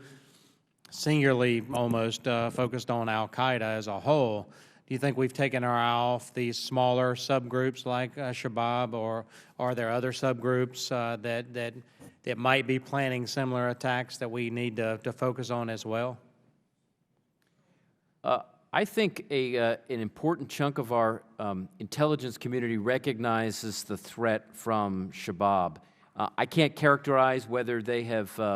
singularly almost focused on Al-Qaeda as a whole, do you think we've taken our eye off these smaller subgroups like Shabaab, or are there other subgroups that that might be planning similar attacks that we need to focus on as well? I think an important chunk of our intelligence community recognizes the threat from Shabaab. I can't characterize whether they have, and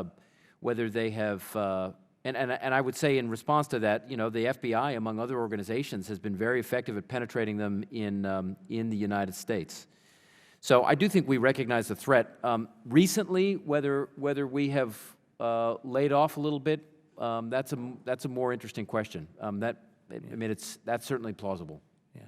I would say in response to that, you know, the FBI, among other organizations, has been very effective at penetrating them in the United States. So I do think we recognize the threat. Recently, whether we have laid off a little bit, that's a more interesting question. I mean, that's certainly plausible. Yeah.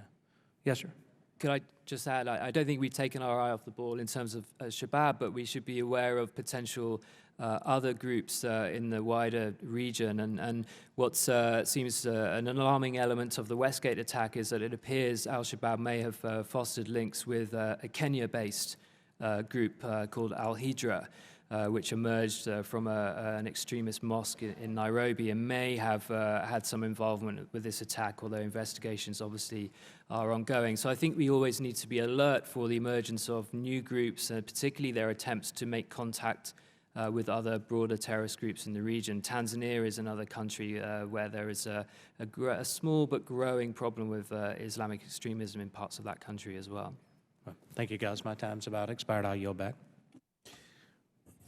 Yes, sir. Could I just add, I don't think we've taken our eye off the ball in terms of Shabaab, but we should be aware of potential other groups in the wider region. And what seems an alarming element of the Westgate attack is that it appears Al-Shabaab may have fostered links with a Kenya-based group called Al-Hijra, which emerged from an extremist mosque in Nairobi and may have had some involvement with this attack, although investigations obviously are ongoing. So I think we always need to be alert for the emergence of new groups, particularly their attempts to make contact with other broader terrorist groups in the region. Tanzania is another country where there is a small but growing problem with Islamic extremism in parts of that country as well. Thank you, guys. My time's about expired. I'll yield back.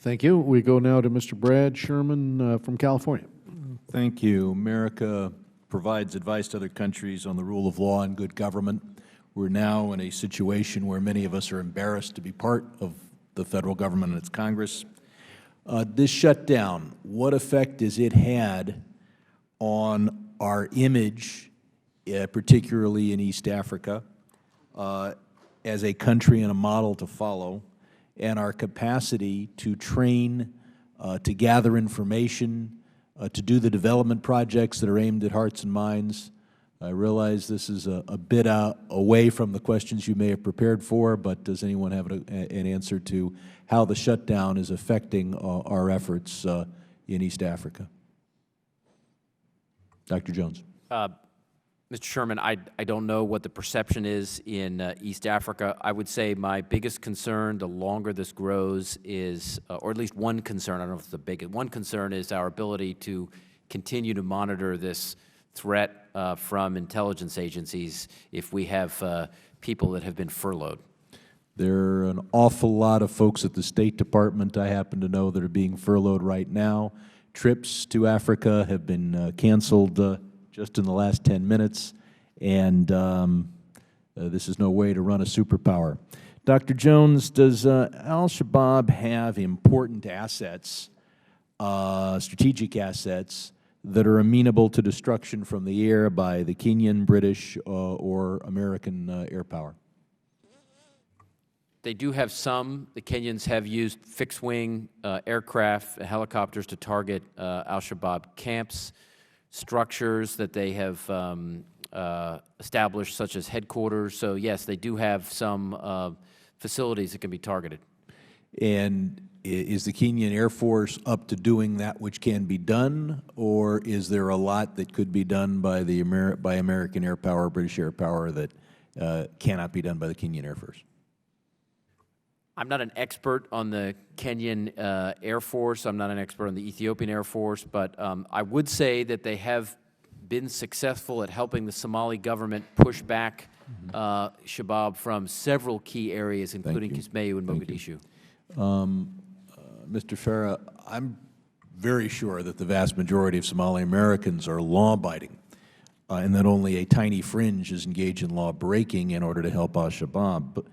Thank you. We go now to Mr. Brad Sherman from California. Thank you. America provides advice to other countries on the rule of law and good government. We're now in a situation where many of us are embarrassed to be part of the federal government and its Congress. This shutdown, what effect has it had on our image, particularly in East Africa, as a country and a model to follow, and our capacity to train, to gather information, to do the development projects that are aimed at hearts and minds? I realize this is a bit away from the questions you may have prepared for, but does anyone have an answer to how the shutdown is affecting our efforts in East Africa? Dr. Jones. Mr. Sherman, I don't know what the perception is in East Africa. I would say my biggest concern, the longer this grows, is, or at least one concern, I don't know if it's the biggest, one concern is our ability to continue to monitor this threat from intelligence agencies if we have people that have been furloughed. There are an awful lot of folks at the State Department, I happen to know, that are being furloughed right now. Trips to Africa have been canceled just in the last 10 minutes, and this is no way to run a superpower. Dr. Jones, does Al-Shabaab have important assets, strategic assets, that are amenable to destruction from the air by the Kenyan, British, or American air power? They do have some. The Kenyans have used fixed-wing aircraft, helicopters to target Al-Shabaab camps, structures that they have established, such as headquarters. So yes, they do have some facilities that can be targeted. And is the Kenyan Air Force up to doing that which can be done, or is there a lot that could be done by the American air power, British air power, that cannot be done by the Kenyan Air Force? I'm not an expert on the Kenyan Air Force. I'm not an expert on the Ethiopian Air Force, but I would say that they have been successful at helping the Somali government push back Shabaab from several key areas, including Kismayu and Mogadishu. Mr. Farah, I'm very sure that the vast majority of Somali Americans are law-abiding, and that only a tiny fringe is engaged in law-breaking in order to help Al-Shabaab. But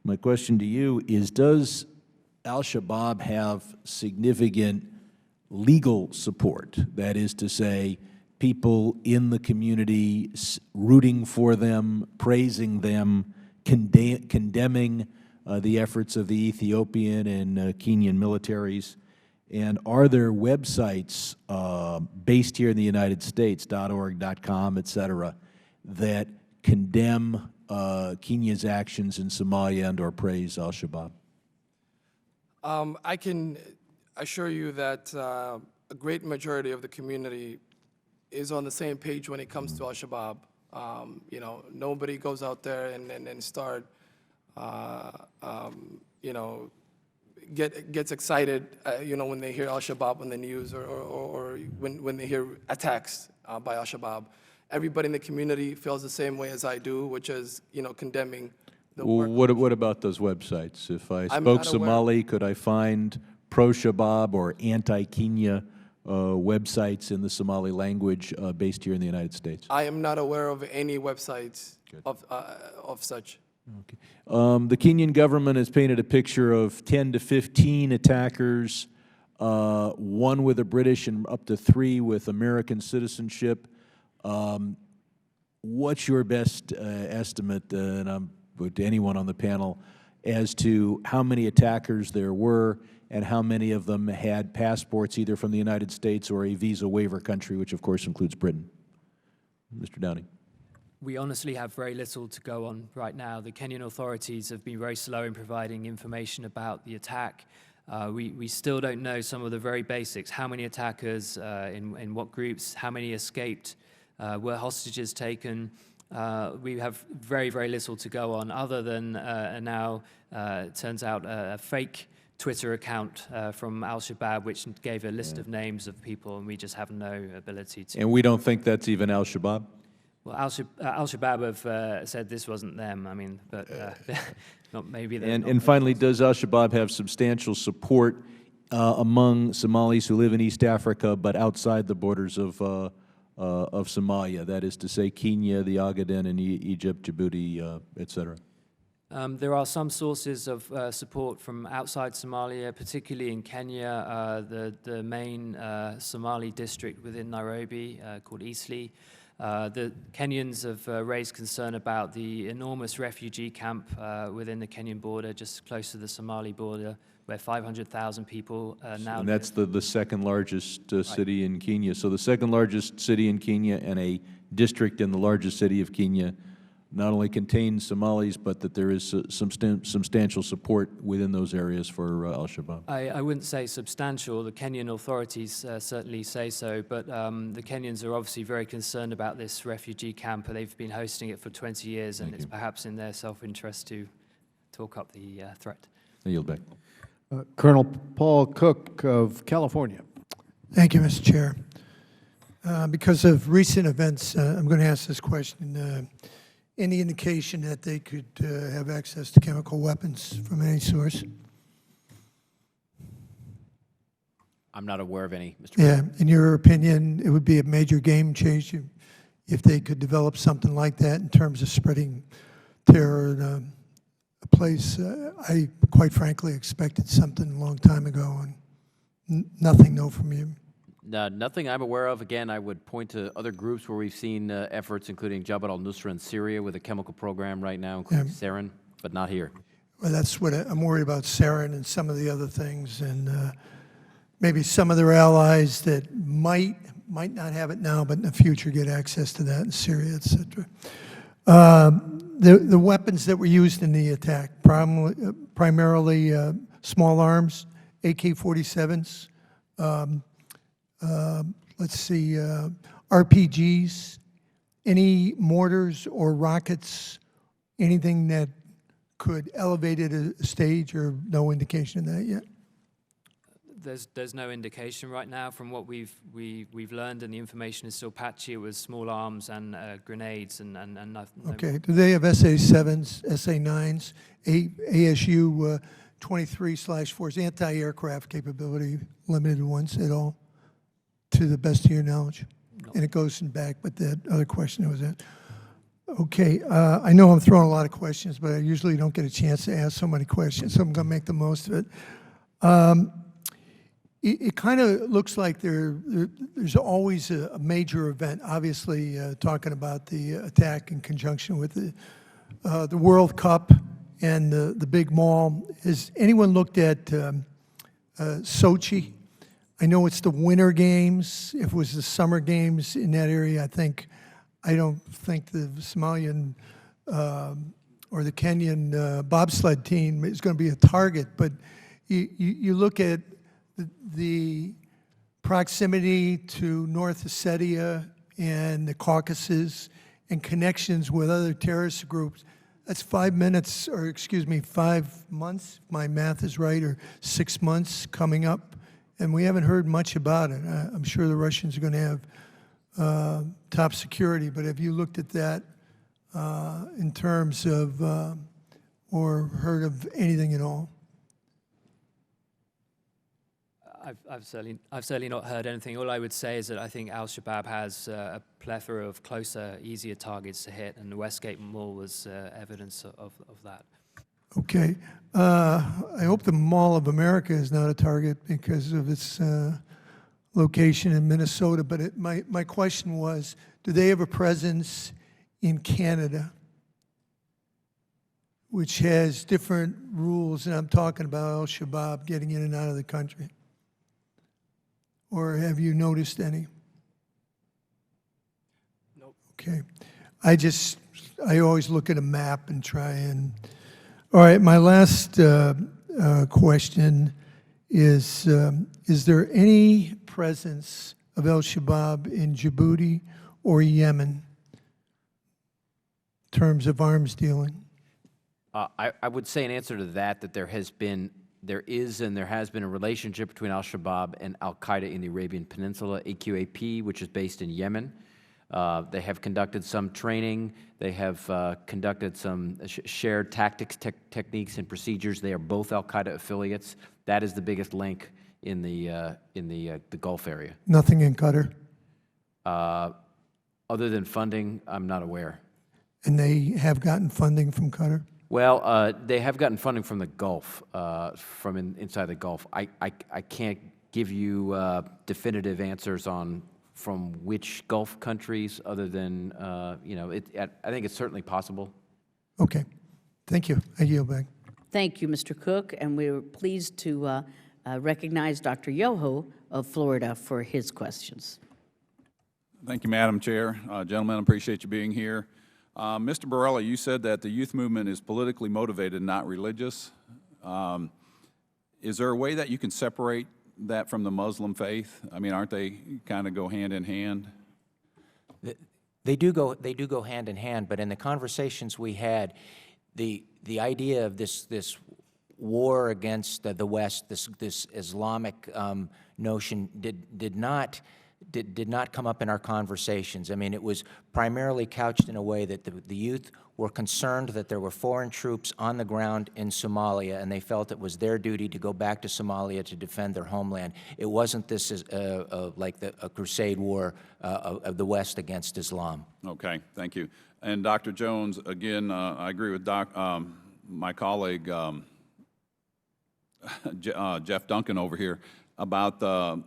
my question to you is, does Al-Shabaab have significant legal support? That is to say, people in the community rooting for them, praising them, condemning the efforts of the Ethiopian and Kenyan militaries? And are there websites based here in the United States, .org, .com, et cetera, that condemn Kenya's actions in Somalia and or praise Al-Shabaab? I can assure you that a great majority of the community is on the same page when it comes to Al-Shabaab. You know, nobody goes out there and start, you know, gets excited, when they hear Al-Shabaab on the news or when they hear attacks by Al-Shabaab. Everybody in the community feels the same way as I do, which is, condemning the work. What about those websites? If I I'm spoke not aware. Somali, could I find pro-Shabaab or anti-Kenya websites in the Somali language based here in the United States? I am not aware of any websites of such. Okay. The Kenyan government has painted a picture of 10 to 15 attackers, one with a British and up to 3 with American citizenship. What's your best estimate, and I'm to anyone on the panel, as to how many attackers there were and how many of them had passports either from the United States or a visa waiver country, which of course includes Britain? Mr. Downey. We honestly have very little to go on right now. The Kenyan authorities have been very slow in providing information about the attack. We still don't know some of the very basics. How many attackers, in what groups, how many escaped, were hostages taken? We have very, very little to go on other than now, it turns out, a fake Twitter account from Al-Shabaab, which gave a list of names of people, and we just have no ability to. And we don't think that's even Al-Shabaab? Well, Al-Shabaab have said this wasn't them. I mean, but not maybe. And finally, does Al-Shabaab have substantial support among Somalis who live in East Africa but outside the borders of Somalia? That is to say, Kenya, the Ogaden, and Egypt, Djibouti, et cetera. There are some sources of support from outside Somalia, particularly in Kenya, the main Somali district within Nairobi called Eastleigh. The Kenyans have raised concern about the enormous refugee camp within the Kenyan border, just close to the Somali border, where 500,000 people now And that's the second largest city in Kenya. So the second largest city in Kenya and a district in the largest city of Kenya not only contain Somalis, but that there is substantial support within those areas for Al-Shabaab. I wouldn't say substantial. The Kenyan authorities certainly say so, but the Kenyans are obviously very concerned about this refugee camp. They've been hosting it for 20 years, and it's perhaps in their self-interest to talk up the threat. I yield back. Colonel Paul Cook of California. Thank you, Mr. Chair. Because of recent events, I'm going to ask this question. Any indication that they could have access to chemical weapons from any source? I'm not aware of any, Mr. Yeah, in your opinion, it would be a major game changer if they could develop something like that in terms of spreading terror in a place. I, quite frankly, expected something a long time ago, and nothing, no, from you. Nothing I'm aware of. Again, I would point to other groups where we've seen efforts, including Jabhat al-Nusra in Syria with a chemical program right now, including sarin, but not here. Well, that's what I'm worried about, sarin and some of the other things, and maybe some of their allies that might not have it now, but in the future get access to that in Syria, et cetera. The weapons that were used in the attack, primarily small arms, AK-47s, let's see, RPGs, any mortars or rockets, anything that could elevate it a stage, or no indication of that yet? There's no indication right now from what we've learned, and the information is still patchy. It was small arms and grenades and nothing. Okay. Do they have SA-7s, SA-9s, ASU 23/4s, anti-aircraft capability, limited ones at all, to the best of your knowledge? No. And it goes in back, but that other question was that. Okay, I know I'm throwing a lot of questions, but I usually don't get a chance to ask so many questions, so I'm going to make the most of it. It kind of looks like there's always a major event, obviously talking about the attack in conjunction with the World Cup and the big mall. Has anyone looked at Sochi? I know it's the Winter Games. If it was the Summer Games in that area, I don't think the Somalian or the Kenyan bobsled team is going to be a target. But you look at the proximity to North Ossetia and the Caucasus and connections with other terrorist groups. That's 5 minutes, or excuse me, 5 months, if my math is right, or 6 months coming up, and we haven't heard much about it. I'm sure the Russians are going to have top security, but have you looked at that in terms of, or heard of anything at all? I've certainly not heard anything. All I would say is that I think Al-Shabaab has a plethora of closer, easier targets to hit, and the Westgate Mall was evidence of that. Okay. I hope the Mall of America is not a target because of its location in Minnesota, but my question was, do they have a presence in Canada, which has different rules, and I'm talking about Al-Shabaab getting in and out of the country? Or have you noticed any? Nope. Okay. I always look at a map and try and, all right, my last question is there any presence of Al-Shabaab in Djibouti or Yemen in terms of arms dealing? I would say in answer to that there is and there has been a relationship between Al-Shabaab and Al-Qaeda in the Arabian Peninsula, AQAP, which is based in Yemen. They have conducted some training. They have conducted some shared tactics, techniques, and procedures. They are both Al-Qaeda affiliates. That is the biggest link in the Gulf area. Nothing in Qatar? Other than funding, I'm not aware. And they have gotten funding from Qatar? Well, they have gotten funding from the Gulf, from inside the Gulf. I can't give you definitive answers on from which Gulf countries, other than I think it's certainly possible. Okay, thank you. I yield back. Thank you, Mr. Cook, and we're pleased to recognize Dr. Yoho of Florida for his questions. Thank you, Madam Chair. Gentlemen, I appreciate you being here. Mr. Borrella, you said that the youth movement is politically motivated, not religious. Is there a way that you can separate that from the Muslim faith? I mean, aren't they kind of go hand in hand? They do go hand in hand, but in the conversations we had, the idea of this war against the West, this Islamic notion did not come up in our conversations. I mean, it was primarily couched in a way that the youth were concerned that there were foreign troops on the ground in Somalia, and they felt it was their duty to go back to Somalia to defend their homeland. It wasn't this like a crusade war of the West against Islam. Okay, thank you. And Dr. Jones, again, I agree with my colleague Jeff Duncan over here about the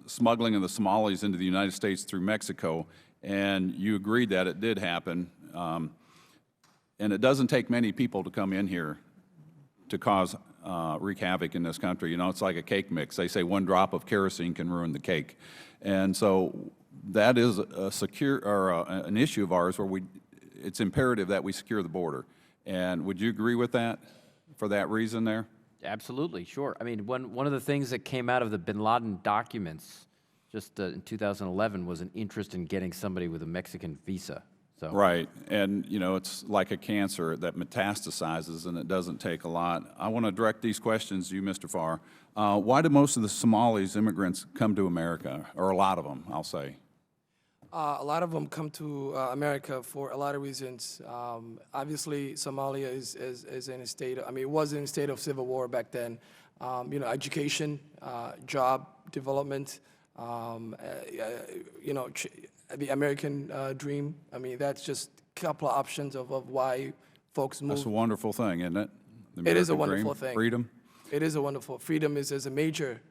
smuggling of the Somalis into the United States through Mexico, and you agreed that it did happen. And it doesn't take many people to come in here to wreak havoc in this country. You know, it's like a cake mix. They say one drop of kerosene can ruin the cake. And so that is an issue of ours where it's imperative that we secure the border. And would you agree with that for that reason there? Absolutely, sure. I mean, one of the things that came out of the bin Laden documents just in 2011 was an interest in getting somebody with a Mexican visa. So. Right, and you know, it's like a cancer that metastasizes and it doesn't take a lot. I want to direct these questions to you, Mr. Farr. Why do most of the Somalis immigrants come to America, or a lot of them, I'll say? A lot of them come to America for a lot of reasons. Obviously, Somalia is in a state, it was in a state of civil war back then. You know, education, job development, you know, the American dream. I mean, that's just a couple of options of why folks move. That's a wonderful thing, isn't it? It is a wonderful thing. Freedom? It is a wonderful, freedom is a major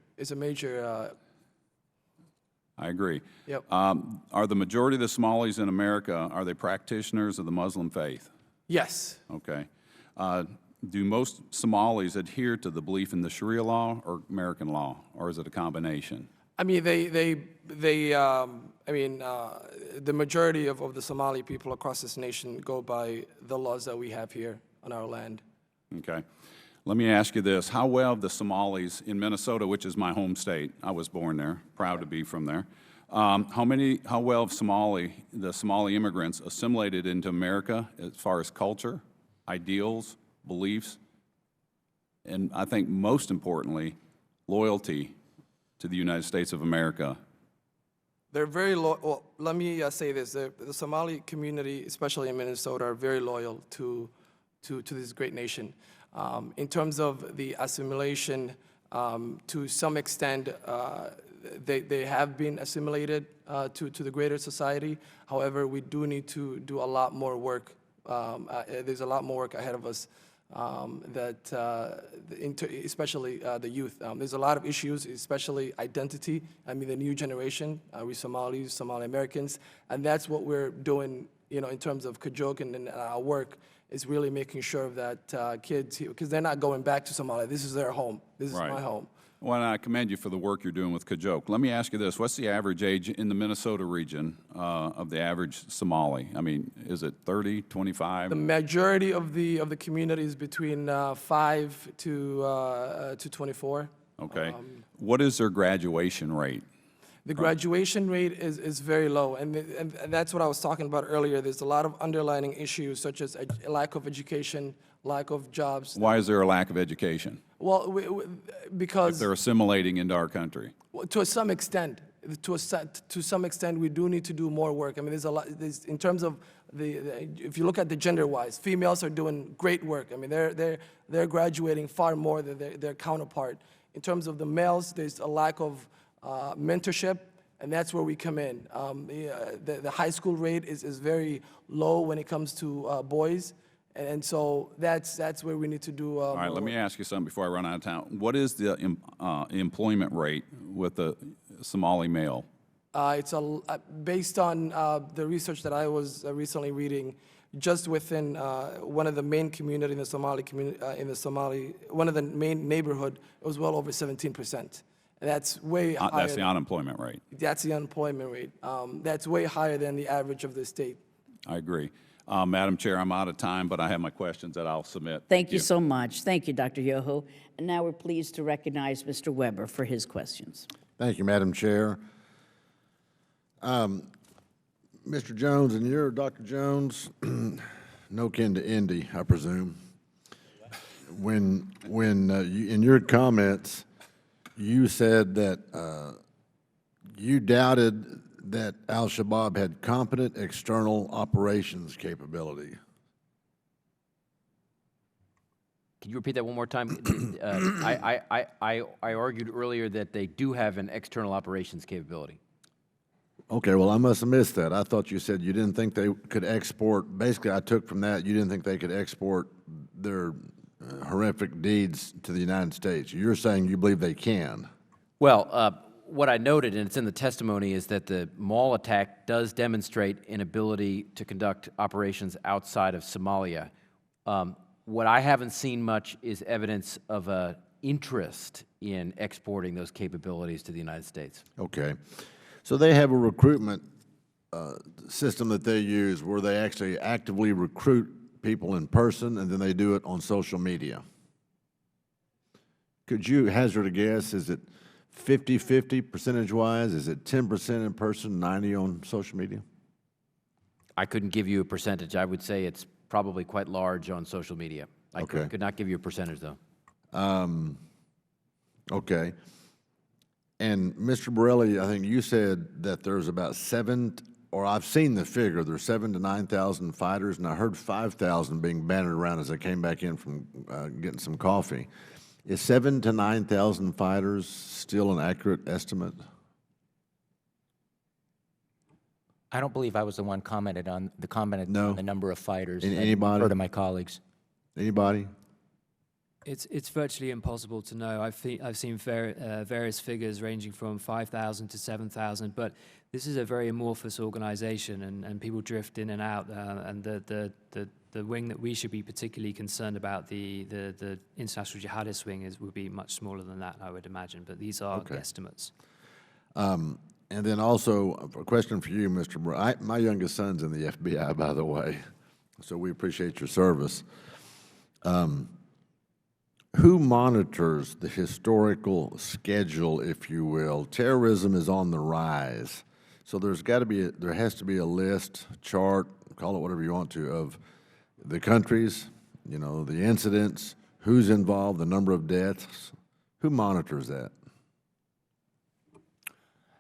I agree. Yep. Are the majority of the Somalis in America, are they practitioners of the Muslim faith? Yes. Okay. Do most Somalis adhere to the belief in the Sharia law or American law, or is it a combination? I mean, the majority of the Somali people across this nation go by the laws that we have here on our land. Okay. Let me ask you this. How well have the Somalis in Minnesota, which is my home state, I was born there, proud to be from there, How well have the Somali immigrants assimilated into America as far as culture, ideals, beliefs, and I think most importantly, loyalty to the United States of America? They're very loyal. Well, let me say this. The Somali community, especially in Minnesota, are very loyal to this great nation. In terms of the assimilation, to some extent, they have been assimilated to the greater society. However, we do need to do a lot more work. There's a lot more work ahead of us, especially the youth. There's a lot of issues, especially identity. I mean, the new generation, we Somalis, Somali Americans, and that's what we're doing, in terms of Kajok and our work, is really making sure that kids, because they're not going back to Somalia. This is their home. This is my home. Well, I commend you for the work you're doing with Kajok. Let me ask you this. What's the average age in the Minnesota region of the average Somali? I mean, is it 30, 25? The majority of the community is between 5 to 24. Okay. What is their graduation rate? The graduation rate is very low, and that's what I was talking about earlier. There's a lot of underlying issues, such as a lack of education, lack of jobs. Why is there a lack of education? Well, because if they're assimilating into our country. To some extent, we do need to do more work. I mean, there's a lot. In terms of if you look at the gender-wise, females are doing great work. I mean, they're graduating far more than their counterpart. In terms of the males, there's a lack of mentorship, and that's where we come in. The high school rate is very low when it comes to boys, and so that's where we need to do all right, let me ask you something before I run out of time. What is the employment rate with the Somali male? It's based on the research that I was recently reading. Just within one of the main community in the Somali community, one of the main neighborhood, it was well over 17%. That's way higher. That's the unemployment rate. That's the unemployment rate. That's way higher than the average of the state. I agree. Madam Chair, I'm out of time, but I have my questions that I'll submit. Thank you so much. Thank you, Dr. Yoho. And now we're pleased to recognize Mr. Weber for his questions. Thank you, Madam Chair. Mr. Jones, and you're Dr. Jones, no kin to Indy, I presume. When you, in your comments, you said that you doubted that Al-Shabaab had competent external operations capability. Can you repeat that one more time? I argued earlier that they do have an external operations capability. Okay, well, I must have missed that. I thought you said you didn't think they could export. Basically, I took from that you didn't think they could export their horrific deeds to the United States. You're saying you believe they can. Well, what I noted, and it's in the testimony, is that the mall attack does demonstrate an ability to conduct operations outside of Somalia. What I haven't seen much is evidence of an interest in exporting those capabilities to the United States. Okay. So they have a recruitment system that they use where they actually actively recruit people in person, and then they do it on social media. Could you hazard a guess? Is it 50-50 percentage-wise? Is it 10% in person, 90 on social media? I couldn't give you a percentage. I would say it's probably quite large on social media. I could not give you a percentage, though. Okay. And Mr. Borelli, I think you said that there's about I've seen the figure, there's 7,000 to 9,000 fighters, and I heard 5,000 being bannered around as I came back in from getting some coffee. Is 7,000 to 9,000 fighters still an accurate estimate? I don't believe I was the one commented on the number of fighters. Anybody? I've heard of my colleagues. Anybody? It's virtually impossible to know. I've seen various figures ranging from 5,000 to 7,000, but this is a very amorphous organization, and people drift in and out. And the wing that we should be particularly concerned about, the international jihadist wing, would be much smaller than that, I would imagine. But these are estimates. And then also a question for you, Mr. My youngest son's in the FBI, by the way, so we appreciate your service. Who monitors the historical schedule, if you will? Terrorism is on the rise. So there has to be a list, chart, call it whatever you want to, of the countries, you know, the incidents, who's involved, the number of deaths. Who monitors that?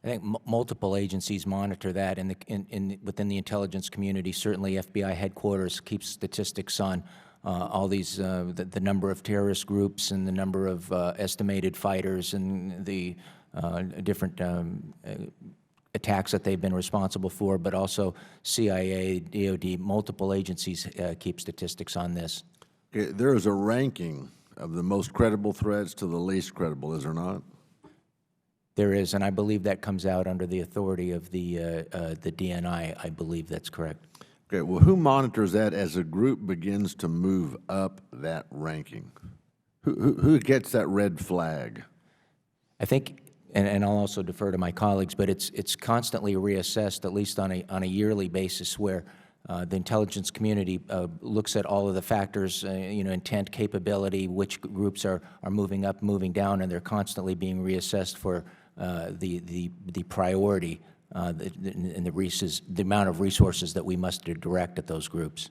I think multiple agencies monitor that within the intelligence community. Certainly FBI headquarters keeps statistics on all these, the number of terrorist groups and the number of estimated fighters and the different attacks that they've been responsible for, but also CIA, DOD, multiple agencies keep statistics on this. Okay, there is a ranking of the most credible threats to the least credible, is there not? There is, and I believe that comes out under the authority of the DNI. I believe that's correct. Okay, well, who monitors that as a group begins to move up that ranking? Who gets that red flag? I think, and I'll also defer to my colleagues, but it's constantly reassessed, at least on a yearly basis, where the intelligence community looks at all of the factors, you know, intent, capability, which groups are moving up, moving down, and they're constantly being reassessed for the priority and the amount of resources that we must direct at those groups.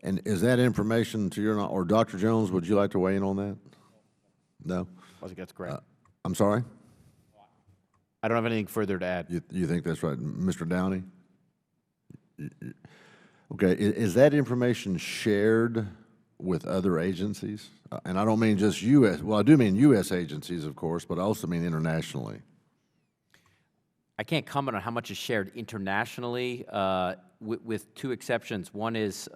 And is that information to your knowledge, or Dr. Jones, would you like to weigh in on that? No? I think that's correct. I'm sorry? I don't have anything further to add. You think that's right. Mr. Downey? Okay, is that information shared with other agencies? And I don't mean just U.S., well, I do mean U.S. agencies, of course, but I also mean internationally. I can't comment on how much is shared internationally, with two exceptions. One is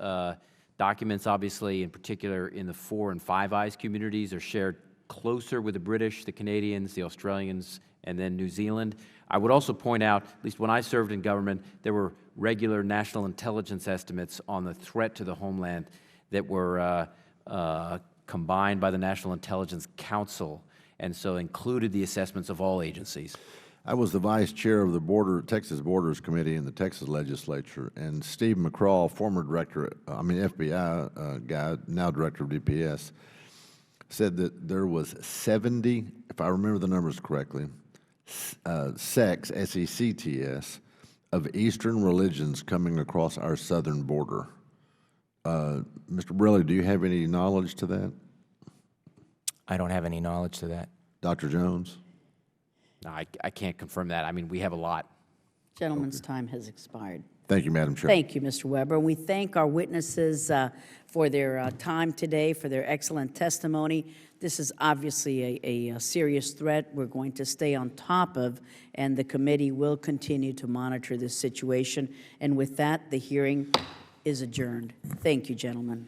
documents, obviously, in particular in the Four and Five Eyes communities, are shared closer with the British, the Canadians, the Australians, and then New Zealand. I would also point out, at least when I served in government, there were regular national intelligence estimates on the threat to the homeland that were combined by the National Intelligence Council, and so included the assessments of all agencies. I was the vice chair of the Texas Borders Committee in the Texas legislature, and Steve McCraw, former FBI guy, now director of DPS, said that there was 70, if I remember the numbers correctly, sects, S-E-C-T-S, of Eastern religions coming across our southern border. Mr. Borelli, do you have any knowledge to that? I don't have any knowledge to that. Dr. Jones? No, I can't confirm that. I mean, we have a lot. Gentleman's time has expired. Thank you, Madam Chair. Thank you, Mr. Weber. We thank our witnesses for their time today, for their excellent testimony. This is obviously a serious threat we're going to stay on top of, and the committee will continue to monitor this situation. And with that, the hearing is adjourned. Thank you, gentlemen.